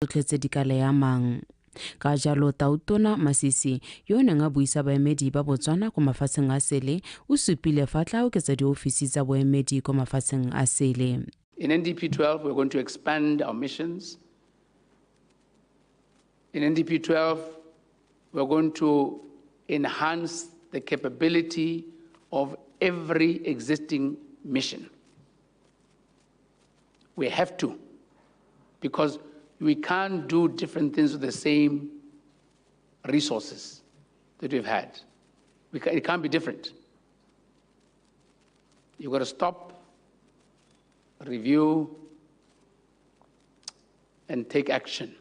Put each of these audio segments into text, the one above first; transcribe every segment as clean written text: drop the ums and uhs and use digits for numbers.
tsotlhe tse di ka leamang. Ka jalo Tautona Masisi yo o neng a buisa baemedi ba Botswana ko mafatsheng a sele o supile fa tla oketsa diofisi tsa boemedi ko mafatsheng a sele. In NDP 12, we're going to expand our missions. In NDP 12, we're going to enhance the capability of every existing mission. We have to, because we can't do different things with the same resources that we've had. It can't be different. You've got to stop, review, and take action.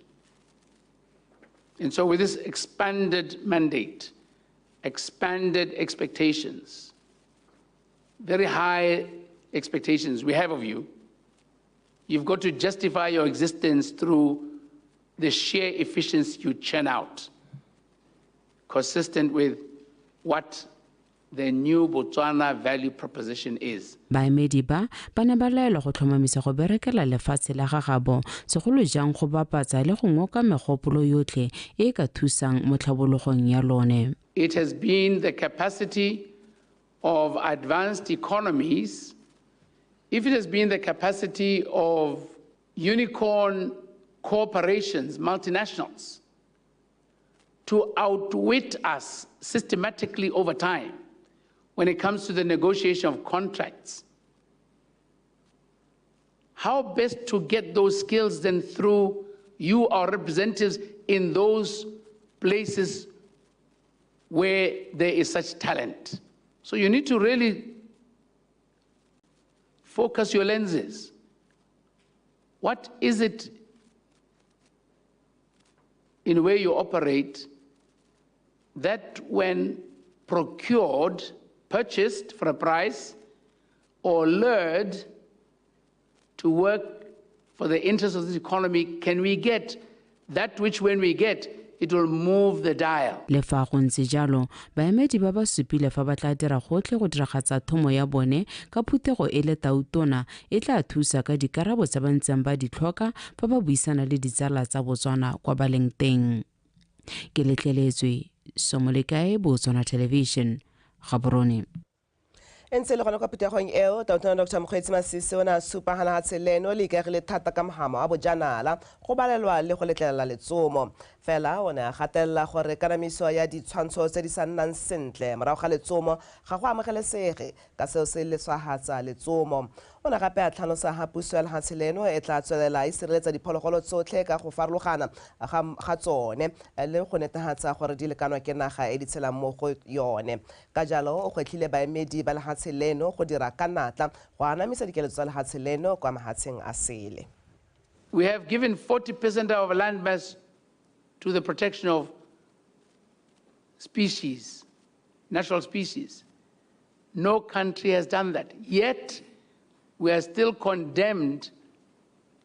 And so with this expanded mandate, expanded expectations, very high expectations we have of you, you've got to justify your existence through the sheer efficiency you churn out, consistent with what the new Botswana value proposition is. Baemedi ba ne ba laelwa go tlhomamisa go berekela lefatshe la gagabo segolo jang go bapatsa le go ngoka megopolo yotlhe e ka thusang mo tlhabologong ya lone. It has been the capacity of advanced economies, if it has been the capacity of unicorn corporations, multinationals, to outwit us systematically over time when it comes to the negotiation of contracts, how best to get those skills then through you, our representatives, in those places where there is such talent. So you need to really focus your lenses. What is it in the way you operate that when procured, purchased for a price, or lured to work for the interests of this economy, can we get that which when we get, it will move the dial. Le fa go ntse jalo baemedi ba ba supile fa ba tla dira gotlhe go diragatsa thomo ya bone ka phuthego e le Tautona e tla thusa ka dikarabo tsa ba ntseng ba di tlhoka fa ba buisana le ditsala tsa Botswana kwa ba leng teng. Ke letleletswe Somolekae, Botswana Television, Gaborone. Ntse le gona kwa putegong eo Tautona Dr. Mokgweetsi Masisi o na supa gana tseleno le ikagile thata ka mohamo a bojanala go balelwa le go letlelela letsomo fela o ne a gatelela gore kanamiso ya ditshwantsho tse di sa nnang sentle morago ga letsomo ga go amogelesege ka seo se leswagatsa letsomo o ne gape a tlhalosa ga puso ya lefatshe leno e tla tswelela e sireletsa diphologolo tsotlhe ka go farologana ga tsone le go netefatsa gore di lekanwa ke naga e di tshelang mo go yone ka jalo o gwetlhile baemedi ba lefatshe leno go dira ka natla go anamisa dikeletso tsa lefatshe leno kwa mafatsheng a sele. We have given 40% of our land mass to the protection of species, natural species. No country has done that. Yet, we are still condemned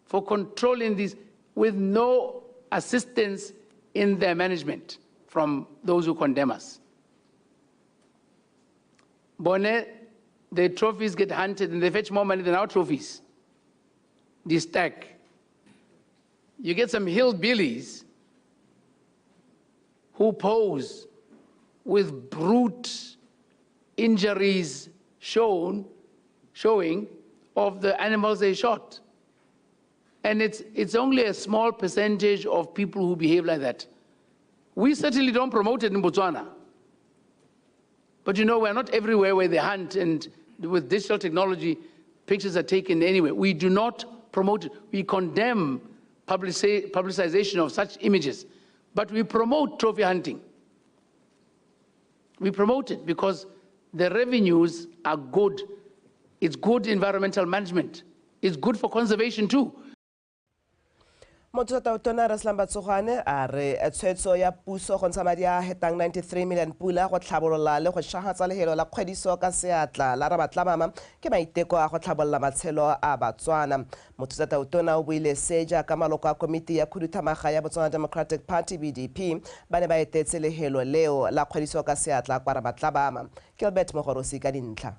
for controlling these with no assistance in their management from those who condemn us. Bone, the trophies get hunted and they fetch more money than our trophies. They stack. You get some hillbillies who pose with brute injuries showing of the animals they shot. And it's only a small percentage of people who behave like that. We certainly don't promote it in Botswana. But you know, we're not everywhere where they hunt and with digital technology, pictures are taken anywhere. We do not promote it. We condemn publicization of such images. But we promote trophy hunting. We promote it because the revenues are good. It's good environmental management. It's good for conservation too. Motho Tautona Raslamba Tsogane a re tshwetso ya puso go ntsha madi a hetang 93 million pula go tlhabolola le go shagatsa lehelo la kgwediso ka seatla la rabatlamama ke maiteko a go tlhabolola matshelo a Batswana. Motho Tautona o buile seja ka maloko a komiti ya khuduthamaga ya Botswana Democratic Party BDP ba ne ba etetse lehelo leo la kgwediso ka seatla kwa rabatlamama. Gilbert Mogorosi ka dintlha.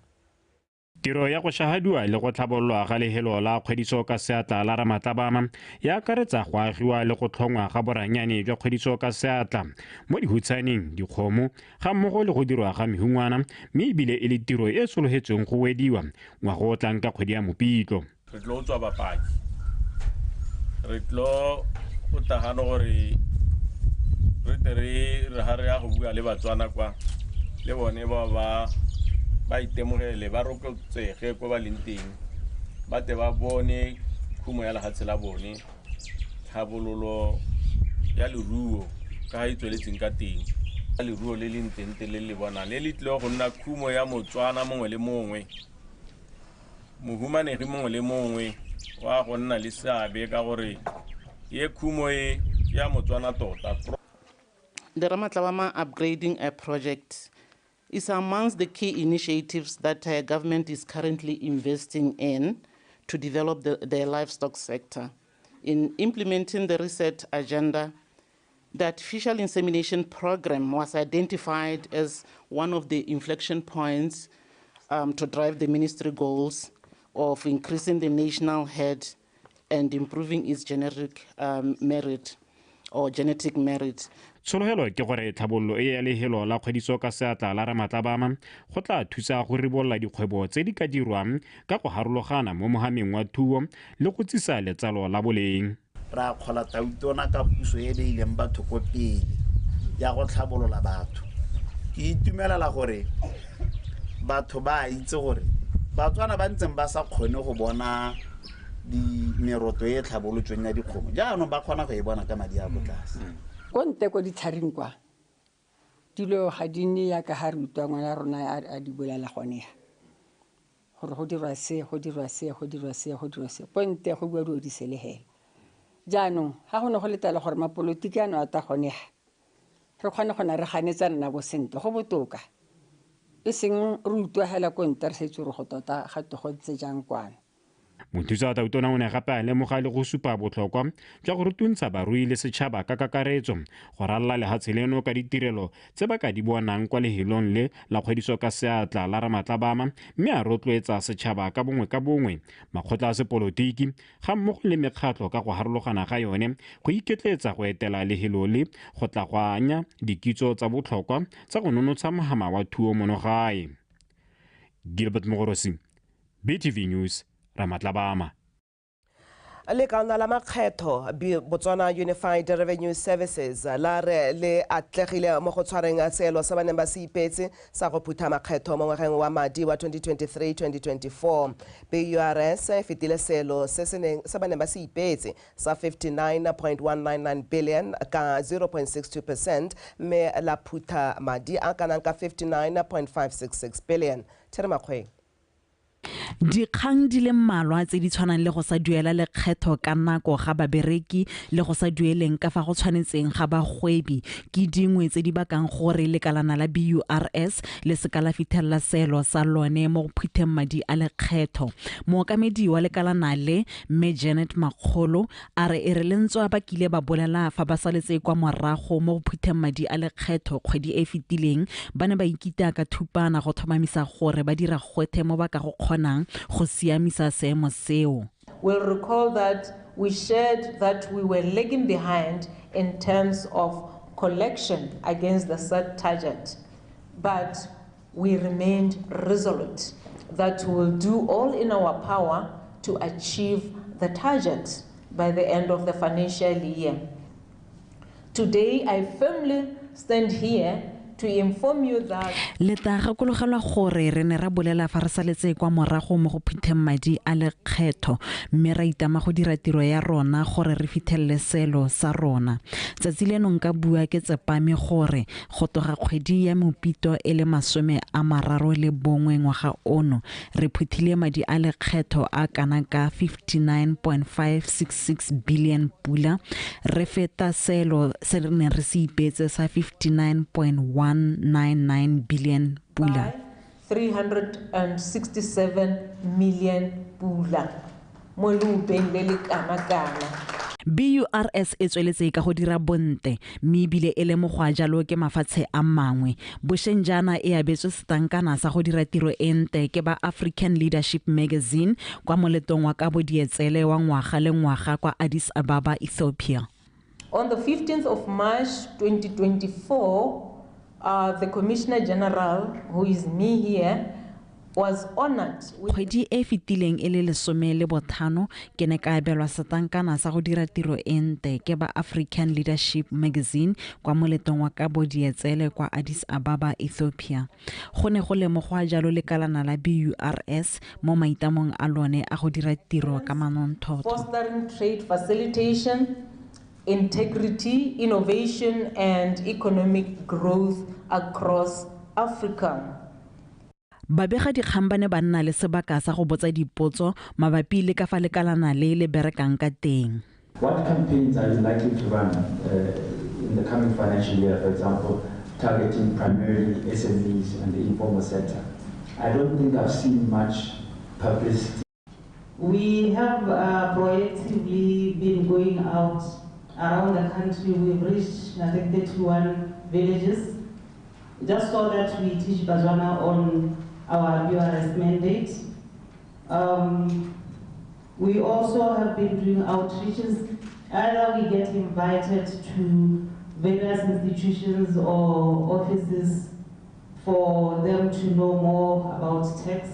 Tiro ya go shahadiwa le go tlhabololwa ga lehelo la kgwediso ka seatla la Ramatlabama ya akaretsa go agiwa le go tlhongwa ga boranyane jwa kgwediso ka seatla mo dihutsaneng, dikgomo ga mmogo le go dirwa ga mehungwana, mme ebile e le tiro e sologetsweng go wediwa ngwaga o tlang ka kgwedi ya Mopitlwe. Re tlo tswa bapaki, re tlo go tagana gore re tere re ha re ya go bua le Batswana kwa le bone ba itemogele ba rokotsege kwa ba leng teng ba te ba bone khumo ya lehatshe la bone tlhabololo ya leruo ka ha itsweletseng ka teng ka leruo le leng teng le le bona le tlile go nna khumo ya Motswana mongwe le mongwe mohumanegi mongwe le mongwe wa go nna le seabe ka gore ye khumo e ya Motswana tota. The Ramatlabama Upgrading Project is amongst the key initiatives that government is currently investing in to develop the livestock sector. In implementing the reset agenda, the artificial insemination program was identified as one of the inflection points to drive the ministry goals of increasing the national herd and improving its genetic merit or genetic merit. Tshologelo ke gore tlhabololo e ya lehelo la kgwediso ka seatla la Ramatlabama go tla thusa go ribolola dikgwebo tse di ka dirwang ka go harologana mo mohameng wa thuo le go tsisa letsalo la boleng. Ra kgola tautona ka puso e beileng batho ko pele ya go tlhabolola batho. Ke itumelela gore batho ba itse gore Batswana ba ntseng ba sa kgone go bona di meroto e tlhabolotsweng ya dikgomo jaanong ba kgona go e bona ka madi a botlase. Konte ko ditharing kwa dilo ga di nne ya ka ha re utwa ngwana rona a di bolela gone gore go dirwa se konte go bua di selehela jaanong ha go ne go letala gore mapolotiki ano a ta gonega re kgone gona re ganetsa nna bo sente go botoka e seng re utwa hela konte re setse re go tota ga to go tse jang kwana. Mothusa wa Tautona o ne gape a lemoga le go supa botlhokwa jwa go rutuntsha barui le setšhaba ka kakaretso go ralala lehatshe leno ka ditirelo tse ba ka di bonang kwa lehelong le la kgwediso ka seatla la Ramatlabama, mme a rotloetsa setšhaba ka bongwe makgotla a sepolotiki ga mmogo le mekgatlho ka go harologana ga yone go iketletsa go etela lehelo le go tla go anya dikitso tsa botlhokwa tsa go nonotsha mohama wa thuo monogae. Gilbert Mogorosi, BTV News, Ramatlabama. Le kaona la makgetho Botswana Unified Revenue Services la re le atlegile mo go tshwareng seelo sa baneng ba se ipetse sa go phutha makgetho mo ngwageng wa madi wa 2023-2024. BURS e fetile seelo se sa baneng ba se ipetse sa 59.199 billion ka 0.62%, mme la phutha madi a kanang ka 59.566 billion. Tsherimakgweng. Dikgang di le mmalwa tse di tshwanang le go sa duela lekgetho ka nako ga babereki le go sa dueleng ka fa go tshwanetseng ga bagwebi ke dingwe tse di bakang gore lekalana la BURS le se ka la fitlhelela seelo sa lone mo go phutheng madi a lekgetho. Mookamedi wa lekalana le Mme Janet Makgolo a re e re lentswa ba kile ba bolela fa ba saletse kwa morago mo go phutheng madi a lekgetho kgwedi e fetileng ba ne ba ikita ka thupana go thomamisa gore ba dira gwethe mo ba ka go kgonang go siamisa seemo seo. We'll recall that we shared that we were lagging behind in terms of collection against the set target, but we remained resolute that we will do all in our power to achieve the target by the end of the financial year. Today, I firmly stand here to inform you that le ta gakologelwa gore re ne ra bolela fa re saletse kwa morago mo go phitheng madi a lekgetho mme ra itama go dira tiro ya rona gore re fitlhelele selo sa rona. Tsatsi leno nka bua ke tsepame gore go toga kgwedi ya Mopitlwe e le 31 ngwaga ono re phuthile madi a lekgetho a kana ka 59.566 billion pula, re feta selo se re ne re se ipetse sa 59.199 billion pula. 367 million pula. BORS e tsweletse ka go dira bonte mme ebile e lemogwa jalo ke mafatshe a mangwe. Bošeng jaana e abetswe setankana sa go dira tiro e nte ke ba African Leadership Magazine kwa moletong wa Kabo Dietsele wa ngwaga le ngwaga kwa Addis Ababa, Ethiopia. On the 15th of March 2024, the Commissioner General, who is me here, was honored. Kgwedi e fetileng e le 15 ke ne ka abelwa setankana sa go dira tiro e nte ke ba African Leadership Magazine kwa moletong wa Kabo Dietsele kwa Addis Ababa, Ethiopia. Go ne go lemogwa jalo lekalana la BORS mo maitamong a lone a go dira tiro ka manontlhotlho. Fostering trade facilitation, integrity, innovation, and economic growth across Africa. Babega dikgang ba ne ba nna le sebaka sa go botsa dipotso mabapi le ka fa lekalana le berekang ka teng. What campaigns are you likely to run in the coming financial year, for example, targeting primarily SMEs and the informal sector? I don't think I've seen much publicity. We have proactively been going out around the country. We've reached, I think, 31 villages, just so that we teach BOTSWANA on our BORS mandate. We also have been doing outreaches. Either we get invited to various institutions or offices for them to know more about tax.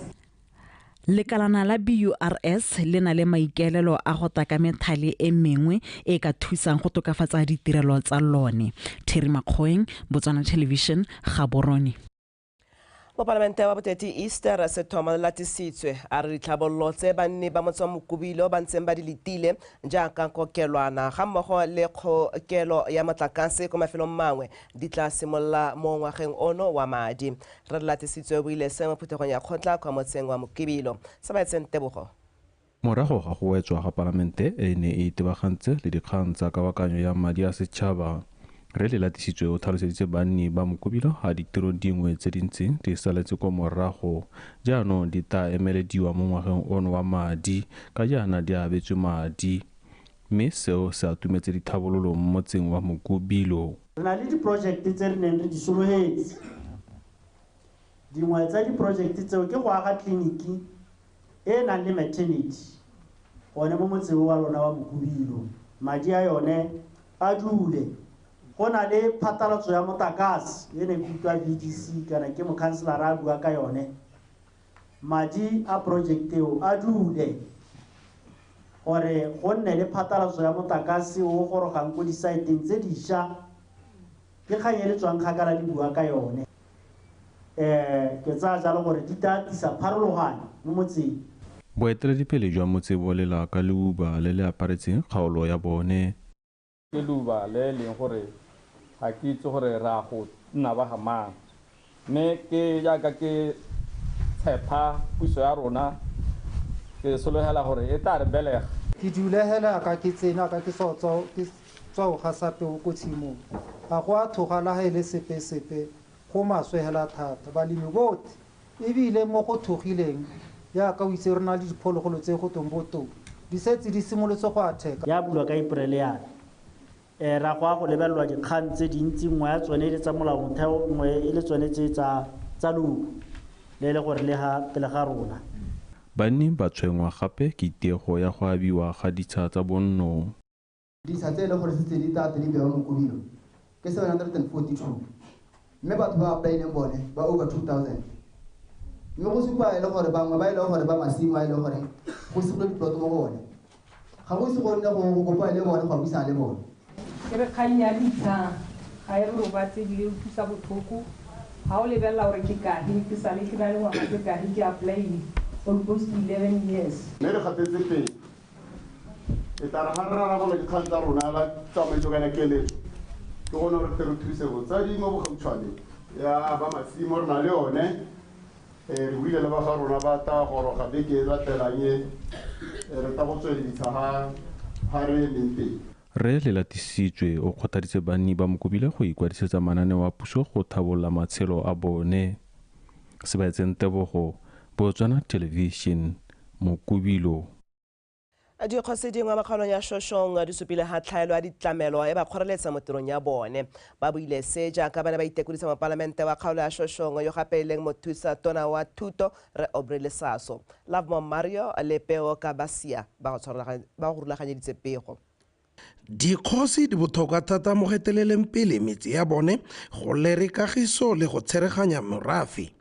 Lekalana la BORS le na le maikaelelo a go taka methale e mengwe e ka thusang go tokafatsa ditirelo tsa lone. Terry Makgoeng, Botswana Television, Gaborone. Moparlamente wa boteti Easter se thoma latisitswe a re ditlhabololo tse banne ba motswamokubilo ba ntseng ba di letile jaaka kokelwana ga mmogo le kgokelo ya motlakase ko mafelong mangwe di tla simolola mo ngwageng ono wa madi. Re latisitswe buile se mo phuthegong ya kgotla kwa motseng wa Mokibilo. Sa ba etseng Tebogo. Morago ga go wetswa ga palamente e ne e tebagantse le dikgang tsa kabakanyo ya madi a setšhaba. Re le latisitswe o tlhaloseditse banni ba Mokubilo ga ditiro dingwe tse dintsi di saletse kwa morago jaanong di tla emelediwa mo ngwageng ono wa madi ka jaana di abetswe madi mme seo se atumetse dithabololo mo motseng wa Mokubilo. Re na le diprojekte tse re neng re di sologetse. Dingwe tsa diprojekte tseo ke go aga tleliniki e nang le maternity gone mo motseng wa lona wa Mokubilo. Madi a yone a dule. Go na le phatlalatso ya motlakase e ne kutwa VDC kana ke mokhanselara a bua ka yone. Madi a project eo a dule gore go nne le phatlalatso ya motlakase o gorogang go di-siteng tse dišwa ke kgang e le tswang kgakala di bua ka yone. Ke tsaya jalo gore di tla tlisa pharologano mo motseng. Boeteledipele jwa motse bo lela ka leuba le le aparetseng kgaolo ya bone. Ke leuba le leng gore ga ke itse gore ra go nna ba gamang mme ke jaaka ke tshepa puso ya rona ke sologela gore e tla re belega. Ke dulegela ka ke tsena ka ke tswa ga sape o ko tshimong ga go a thogala ga e le sepe go maswehela thata balemi bote ebile mo go thogileng jaaka o itse re na le diphologolo tse go tong botong di setse di simolotse go atheka ya bulwa ka April yana. Ra go lebelelwa dikgang tse dintsi nngwe ya tsone le tsa molaotheo nngwe e le tsone tse tsa loko le le gore le ga pele ga rona. Banni ba tshwengwa gape ke tiego ya go abiwa ga ditsha tsa bonno. Ditsha tse le gore se di tate le bewa Mokubilo ke 742 mme batho ba applyileng bone ba over 2000 mme go supa le gore bangwe ba ile gore ba masimo a ile gore go se go diplot mo bone ga go se go nne go kopa le bone go buisa le bone. Ke re kgang ya ditsha ga e re batse di le thusa botlhoko ga o lebella gore ke kae ke sa le ke na le ngwaga ke kae ke apply almost 11 years. Ne re gatetse pele e tara ga rara go le dikgang tsa rona la tsamaiso ka keletso ke gona re tle re thuse botsadi mo bogautshwane ya ba masimo re na le one re buile le ba ga rona ba ta goroga beke e latelang re ta go tsweledisa ga re leng teng. Re le latisitswe o kgothaditse banni ba Mokubile go ikwadisetsa mananeo a puso go thabolla matshelo a bone. Se ba etseng Tebogo, Botswana Television, Mokubilo. dikgosi dingwe mo kgaolong ya Shoshong di supile ga tlhaelo ya ditlamelo e ba kgoreletsa mo tirong ya bone ba buile se jaaka bana ba itekodisa mo palamente wa kgaolo ya Shoshong yo gape leng mothusa tona wa thuto re Aubrey Lesaso Lavmo Mario le Peo Kabasia ba go rulaganyeditse pego. Dikgosi di botlhokwa thata mo geteleleng pele metsi ya bone go lere kagiso le go tshereganya morafe.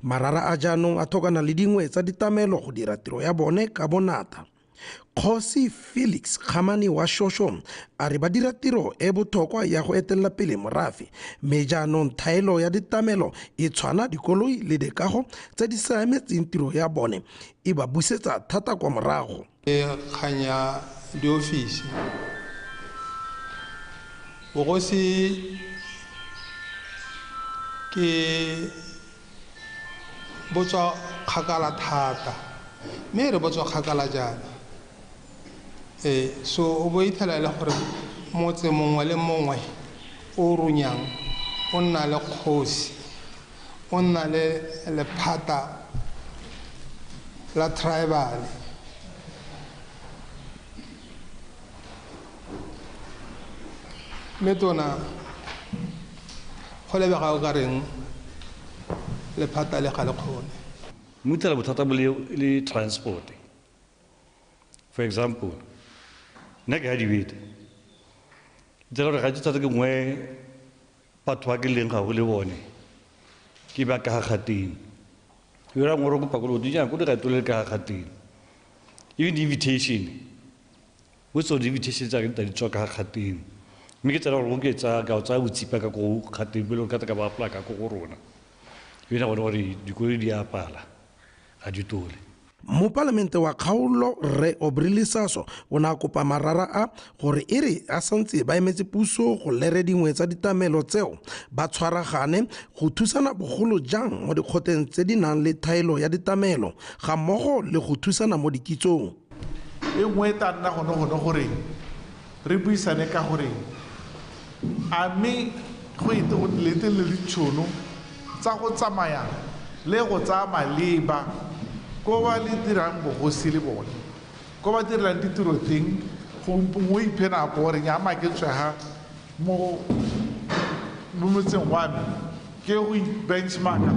Marara a jaanong a thokana le dingwe tsa ditamelo go dira tiro ya bone ka bonata. Kgosi Felix Khamani wa Shoshong a re ba dira tiro e botlhokwa ya go etelela pele morafe mme jaanong thaelo ya ditamelo e tshwana dikoloi le dikago tse di siametseng tiro ya bone e ba busetsa thata kwa morago. Kganya diofisi bogosi ke botswa kgakala thata mme re botswa kgakala jaana so o bo ithela le gore motse mongwe le mongwe o runyang o nna le kgosi o nna le lephata la tribal mme tona go lebega o ka reng lephata le ga le kgone mutela bothata bo le transport. For example, nna ke ha dibete tsela gore ga ke tsatsa ke ngwe batho ba ke leng ga go le bone ke ba ka gateng yo ra ngoro go pakolo di jang go di gatole ka gateng even the invitation what's the invitation tsa ke di tswa ka gateng mme ke tsela gore go ke tsa ka tsa botsipa ka go gateng belo ka ba apply ka go rona yo na gore dikolo di apala ga di tole. Mo palamente wa kgaolo re Aubrey Lesaso o na kopa marara a gore e re a santse ba emetse puso go lere dingwe tsa ditamelo tseo ba tshwaragane go thusana bogolo jang mo dikgoteng tse di nang le thaelo ya ditamelo ga mmogo le go thusana mo dikitsong. E nngwe ta nna gono gore re buisane ka gore a mme go lete le ditšhono tsa go tsamaya le go tsaya maleba ko ba le dirang bogosi le bone ko ba dirang ditiro teng go iphe nako gore nyama ke tswega mo motseng wa me ke go benchmarka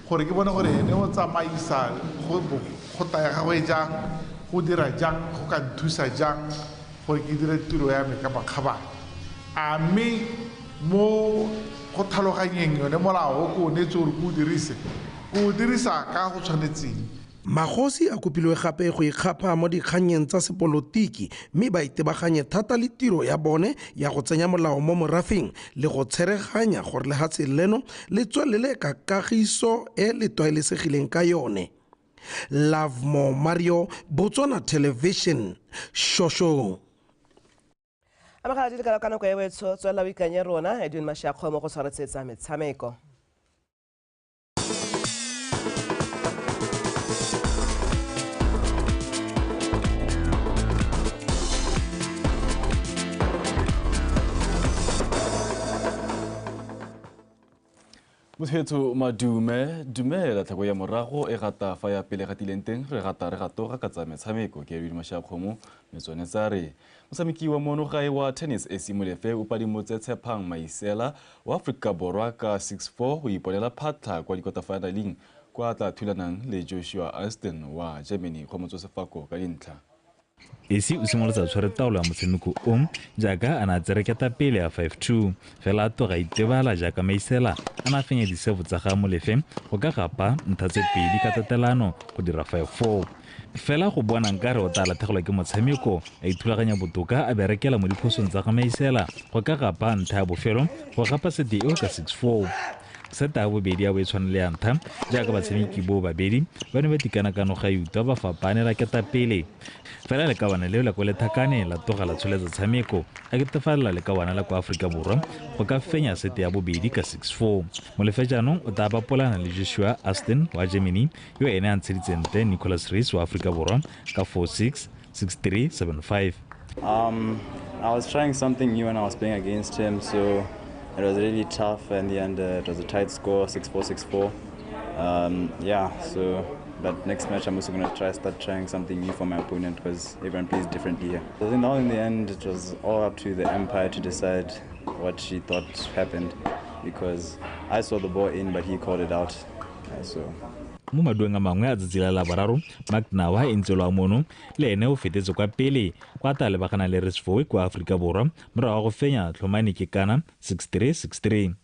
gore ke bone gore ene o tsamaisa go taya gagwe jang go dira jang go ka nthusa jang gore ke dire tiro ya me ka bakgabane a mme mo go tlhaloganyeng yone molao o ko o neetse gore ko o dirisa ka go tshwanetseng. Magosi a kopilwe gape go ikgapha mo dikganyeng tsa sepolotiki mme ba itebaganye thata le tiro ya bone ya go tsenya molao mo morafeng le go tshereganya gore lehatshe leno le tswelele ka kagiso e le tlwaelesegileng ka yone. Lavmo Mario, Botswana Television, Shoshong. Amagadi ka kana go ewetso tswela wikanye rona Edwin Mashakgo mo go tshwaretsetsa metshameko. Mothetho dumela tlhako ya morago e gata fa ya pele gatileng teng re gatoga ka tsa metshameko ke Edwin Mashakgo metsone tsa re motshameki wa mono gae wa tennis e Simolefe o padimotse Tshepang Maisela wa Afrika Borwa ka 6-4 go iponela phatla kwa dikota-finaleng kwa tla thulanang le Joshua Aston wa Germany go motsosefako ka dintlha. Esi o simolotsa tshware taolo ya motshameko o jaaka a na tsereketa pele ya 5-2 fela a toga itebala jaaka Maisela a na fenya diserve tsa ga Molefe go ka gapa ntha tse pedi ka tatelano go dira 5-4 fela go bona nkare o tla latlhegelwa ke motshameko a ithulaganya botoka a berekela mo diphosong tsa ga Maisela go ka gapa ntha ya bofelo go gapa sete eo ka 6-4 seta ya bobedi a bo e tshwanele ya ntha jaaka batshameki bo babedi ba ne ba tikanakano ga yuta ba fapanela keta pele fela lekawana leo la kwa lethakane la toga la tsholetsa tshameko a ketefalela lekawana la kwa Afrika Borwa go ka fenya sete ya bobedi ka 6-4 Molefe jaanong o tla bapolana le Joshua Aston wa Germany yo ene a ntsheditseng te Nicholas Rees wa Afrika Borwa ka 4-6, 6-3, 7-5. I was trying something new when I was playing against him, so it was really tough, and in the end it was a tight score, 6-4, 6-4. Yeah, so But next match, I'm also going to start trying something new for my opponent because everyone plays differently here. So then now in the end, it was all up to the umpire to decide what she thought happened because I saw the ball in, but he called it out. So mo madueng a mangwe a tsatsi la laboraro macnawa e ntse lwa mono le ene o fetetse kwa pele kwa ta lebagana le resfoe kwa Afrika Borwa morago go fenya tlhomane ke kana 6-3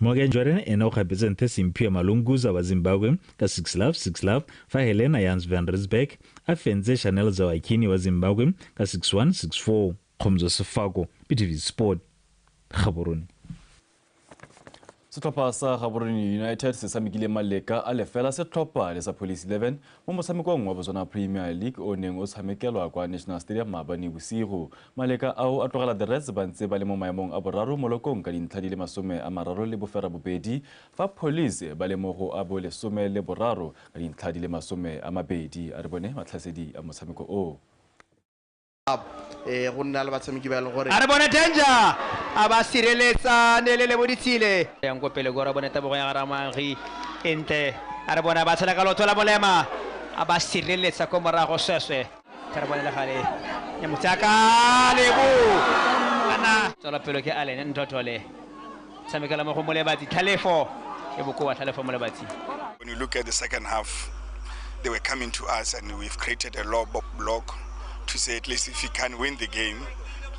Morgan Jordan ene o gapetse nthe Simphiwe Malunguza wa Zimbabwe ka 6-love fa Helena Jans van Rensburg a fentse Chanel Zawakini wa Zimbabwe ka 6-1 Khomzo Sefako BTV Sport Gaborone. setlhopha sa Gaborone United se tshamekile maleka a lefela setlhopha le sa Police 11 mo motshamekong wa BOTSWANA Premier League o neng o tshamekelwa kwa National Stadium maabane bosigo. Maleka ao a tlogela the Reds ba ntse ba le mo maemong a boraro mo lokong ka dintlha di le 32 fa Police ba le mo go a bo 13 ka dintlha di le 20. a re bone matlhasedi a motshameko o. go nna le batshameki ba le gore a re bone danger a ba sireletsa nelele mo ditshile yang go pele go ra bone tabo ya Ramagi ente a re bona ba tshela ka lotho la bolema a ba sireletsa ko morago seswe ka re bone le gale ya motsaka lebo ana tsala pele ke Allen Ntotole tshamekela mo go molebatsi Thalefo e boko wa Thalefo molebatsi. When you look at the second half, they were coming to us and we've created a low block to say at least if you can win the game,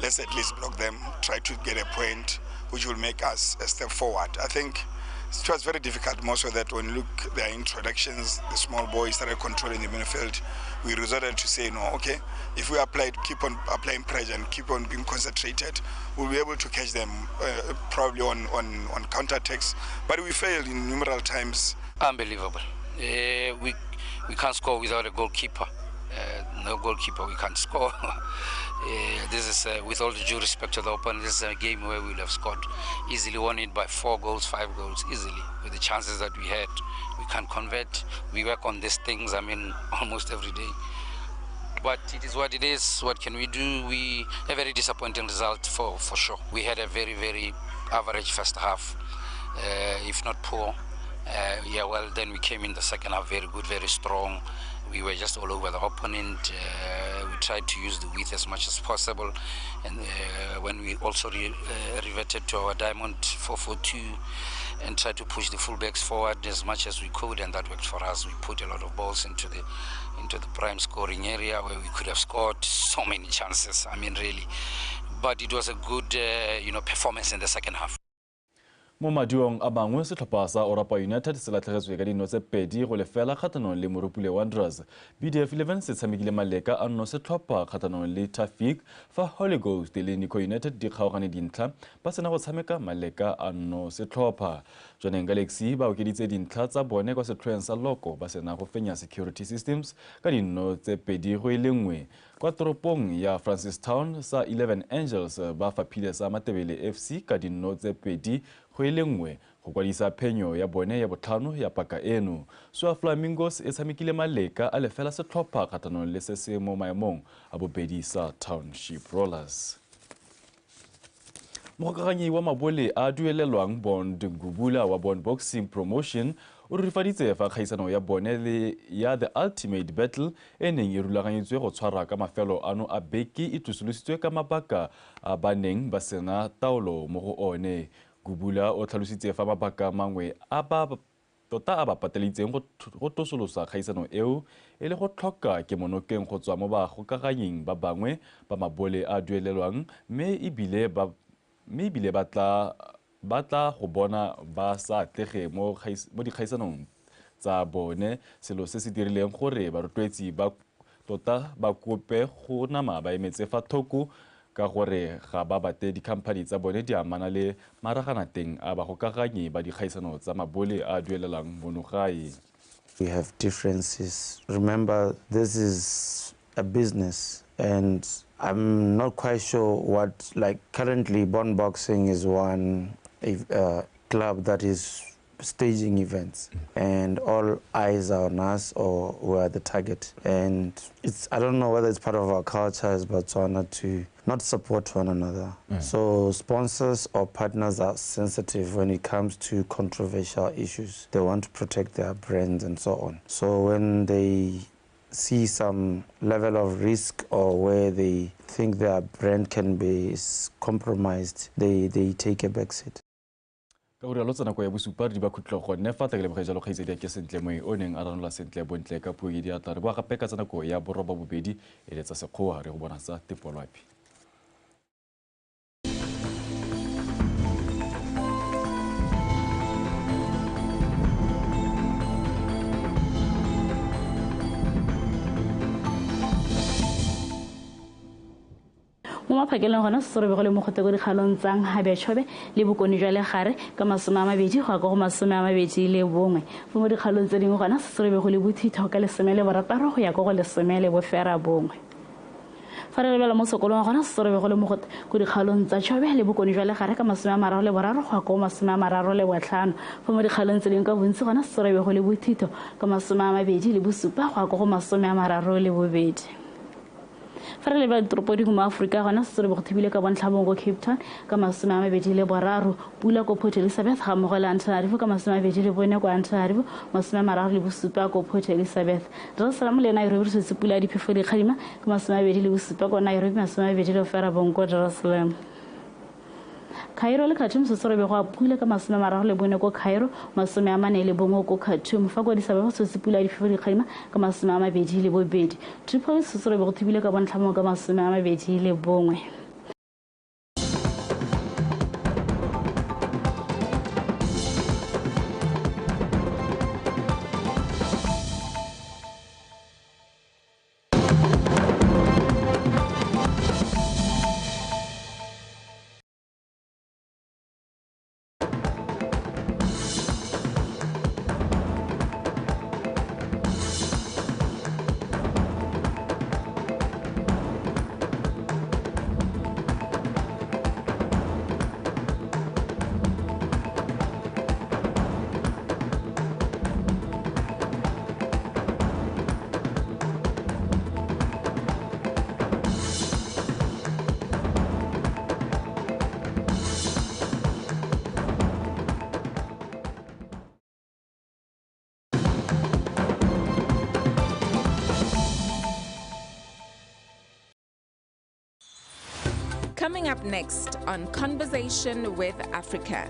let's at least block them, try to get a point which will make us a step forward. I think it was very difficult, most of that when you look at their introductions, the small boys started controlling the midfield. We resorted to say, no, okay, if we keep on applying pressure and keep on being concentrated, we'll be able to catch them probably on counter-attacks. But we failed in numerous times. Unbelievable. We can't score without a goalkeeper. No goalkeeper, we can't score. This is, with all the due respect to the opponent, this is a game where we would have scored easily, won it by 4 goals, 5 goals, easily. With the chances that we had, we can't convert. We work on these things, almost every day. But it is what it is. What can we do? A very disappointing result for sure. We had a very, very average first half, if not poor. Then we came in the second half very good, very strong. We were just all over the opponent. We tried to use the width as much as possible. And when we also reverted to our diamond 4-4-2 and tried to push the fullbacks forward as much as we could, and that worked for us. We put a lot of balls into the prime scoring area where we could have scored so many chances, really. But it was a good performance in the second half. Mo madiong a mangwe setlhopha sa Orapa United se latlhegetswe ka dino tse 2 go lefela kgatlhanong le Moropule Wanderers. BDF 11 se tshamekile maleka a nno setlhopha kgatlhanong le Traffic fa Holy Ghost le Nico United di kgaogane dintlha ba sena go tshameka maleka a nno setlhopha. Johneng Galaxy ba okeditse dintlha tsa bone kwa setlhoeng sa Loko ba sena go fenya Security Systems ka dino tse 2-1. Kwa toropong ya Francistown sa 11 Angels ba fapile sa Matebele FC ka dino tse 2-1 go kwadisa phenyo ya bone ya botlhano ya paka eno. Swa Flamingos e tshamekile maleka a lefela setlhopha kgatlhanong le se se mo maemong a bobedi sa Township Rollers. Mogokaganyi wa mabole a duelelwang Bond Ngubula wa Bond Boxing Promotion o rifaditse fa kgaisano ya bone le ya The Ultimate Battle e neng e rulaganyetswe go tshwara ka mafelo ano a beke e tusulositswe ka mabaka a baneng ba sena taolo mo go one. Ngubula o tlhalositse fa mabaka mangwe a ba pateleditseng go tosolosa kgaisano eo e le go tlhoka ke monokeng go tswa mo bagokaganying ba bangwe ba mabole a duelelwang mme ebile ba tla go bona ba sa atlege mo dikgaisanong tsa bone, selo se se dirileng gore barotloetsi ba kope go nama ba emetse fa thoko ka gore ga ba bate dikhamphani tsa bone di amana le maraganateng a bagokaganyi ba dikgaisano tsa mabole a duelelang monogae. We have differences. Remember, this is a business and I'm not quite sure what, currently Bond Boxing is one club that is staging events, and all eyes are on us, or we are the target. And I don't know whether it's part of our culture as Botswana to not support one another. So sponsors or partners are sensitive when it comes to controversial issues. They want to protect their brands and so on. So when they see some level of risk or where they think their brand can be compromised, they take a backseat. ka gore lo tsena go ya bosupa di ba khutlo go ne fa tagele bogejalo kgaitsedi ke sentle mo o neng a ranola sentle bontle ka puo di atla re ba gape ka tsena go ya boroba bobedi e letsa sekgowa re go bona sa tepolwapi. mo maphakeleng gona se re go le mo gote go dikgalong tsang ha be tshobe le bokoni jwa le gare ka masoma a mabedi go go masoma a mabedi le bongwe mo dikgalong tse dingwe gona se re go le bothitho ka le semele borataro go ya go le semele bo fera bongwe fa re lebala mo sekolong gona se re go le mo gote go dikgalong tsa tshobe le bokoni jwa le gare ka masoma a mararo le boraro go go masoma a mararo le botlhano mo dikgalong tse dingwe ka bontsi gona se re go le bothitho ka masoma a mabedi le bosupa go go masoma a mararo le bobedi. fa re leba ditoropo di mo Afrika gona se re go thibile ka bontlhabong go Cape Town ka masoma a mabedi le boraro pula ko Port Elizabeth ga mo go la Antananarivo ka masoma a mabedi le bone ko Antananarivo masoma a mararo le bosupa ko Port Elizabeth Dar es Salaam le Nairobi se se pula di phefo di kgadima ka masoma a mabedi le bosupa ko Nairobi masoma a mabedi le fera bonko Dar es Salaam Cairo le Khartoum se re go a pula ka masoma a mararo le bone ko Cairo masoma a mane le bongo ko Khartoum fa go di sabego se se pula di phefo di kgadima ka masoma a mabedi le bobedi Tripoli se re go thibile ka bontlhamo ka masoma a mabedi le bongwe. Coming up next on Conversation with Africa.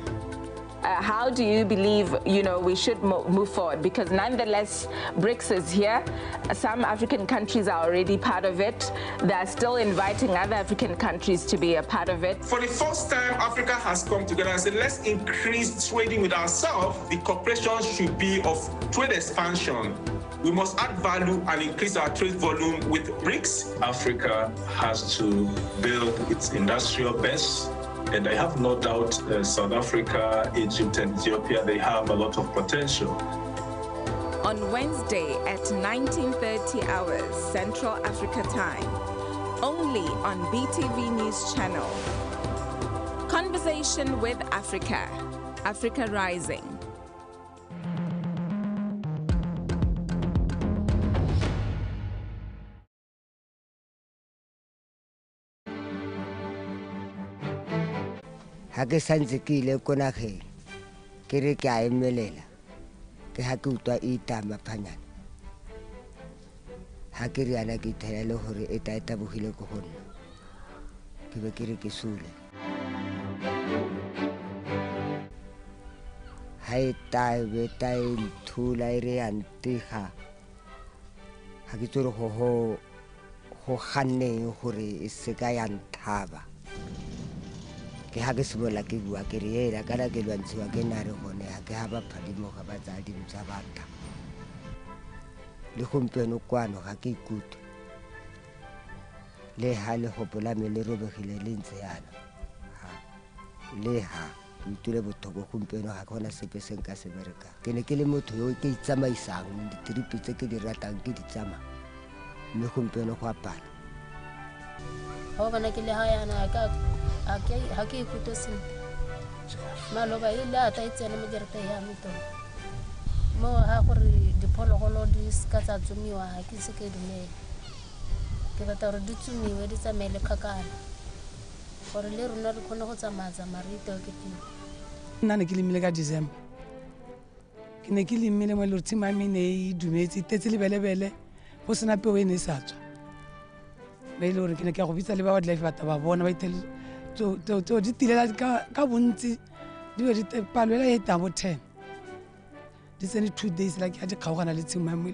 How do you believe, we should move forward? Because nonetheless, BRICS is here. Some African countries are already part of it. They're still inviting other African countries to be a part of it. For the first time, Africa has come together and said, let's increase trading with ourselves. The cooperation should be of trade expansion. We must add value and increase our trade volume with BRICS. Africa has to build its industrial base. And I have no doubt South Africa, Egypt, and Ethiopia, they have a lot of potential. On Wednesday at 19:30 hours Central Africa time, only on BTV News Channel. Conversation with Africa, Africa Rising. ha ke santse ke ile ko nageng ke re ke a emelela ke ha ke utwa e tama phanyana ha ke re ana ke thela hore e ta bogile go gonna ke be ke re ke sule ha e ta be ta thula ire antiga ha ke tsore go ganne gore e se ka ya nthaba ke ha ke simola ke bua ke re ela kana ke lwantshiwa ke nare gone ha ke ha ba phadimo ga ba tsa di mtsa batla le gompieno kwano ga ke ikutu le ha le gopola me le robegile le ntse yana le ha ke itule bothoko gompieno ga gona sepe se nka se bereka ke ne ke le motho yo ke itsamaisang ditripi tse ke di ratang ke di tsama mme gompieno go apala ha bana ke le ha yana ha ke ikutlwe sentle maloba ile ata itsene mo direte ya mito mo ha gore diphologolo di ska tsa tsumiwa ha ke se ke dumela ke batla gore di tsumiwe di tsamaele kgakala gore le rona re kgone go tsamatsa marito ke teng nna ne ke lemile ka December ke ne ke lemile mo le tshima me ne e dumetse tetse lebelebele go sena peo e ne sa tswa ba ile gore ke ne ke go bitsa le ba wildlife ba ba bona ba itele to di tilela ka bontsi di be di palo ela e tabo 10 di tsene 2 days la ke a di kgaogana le tshima mo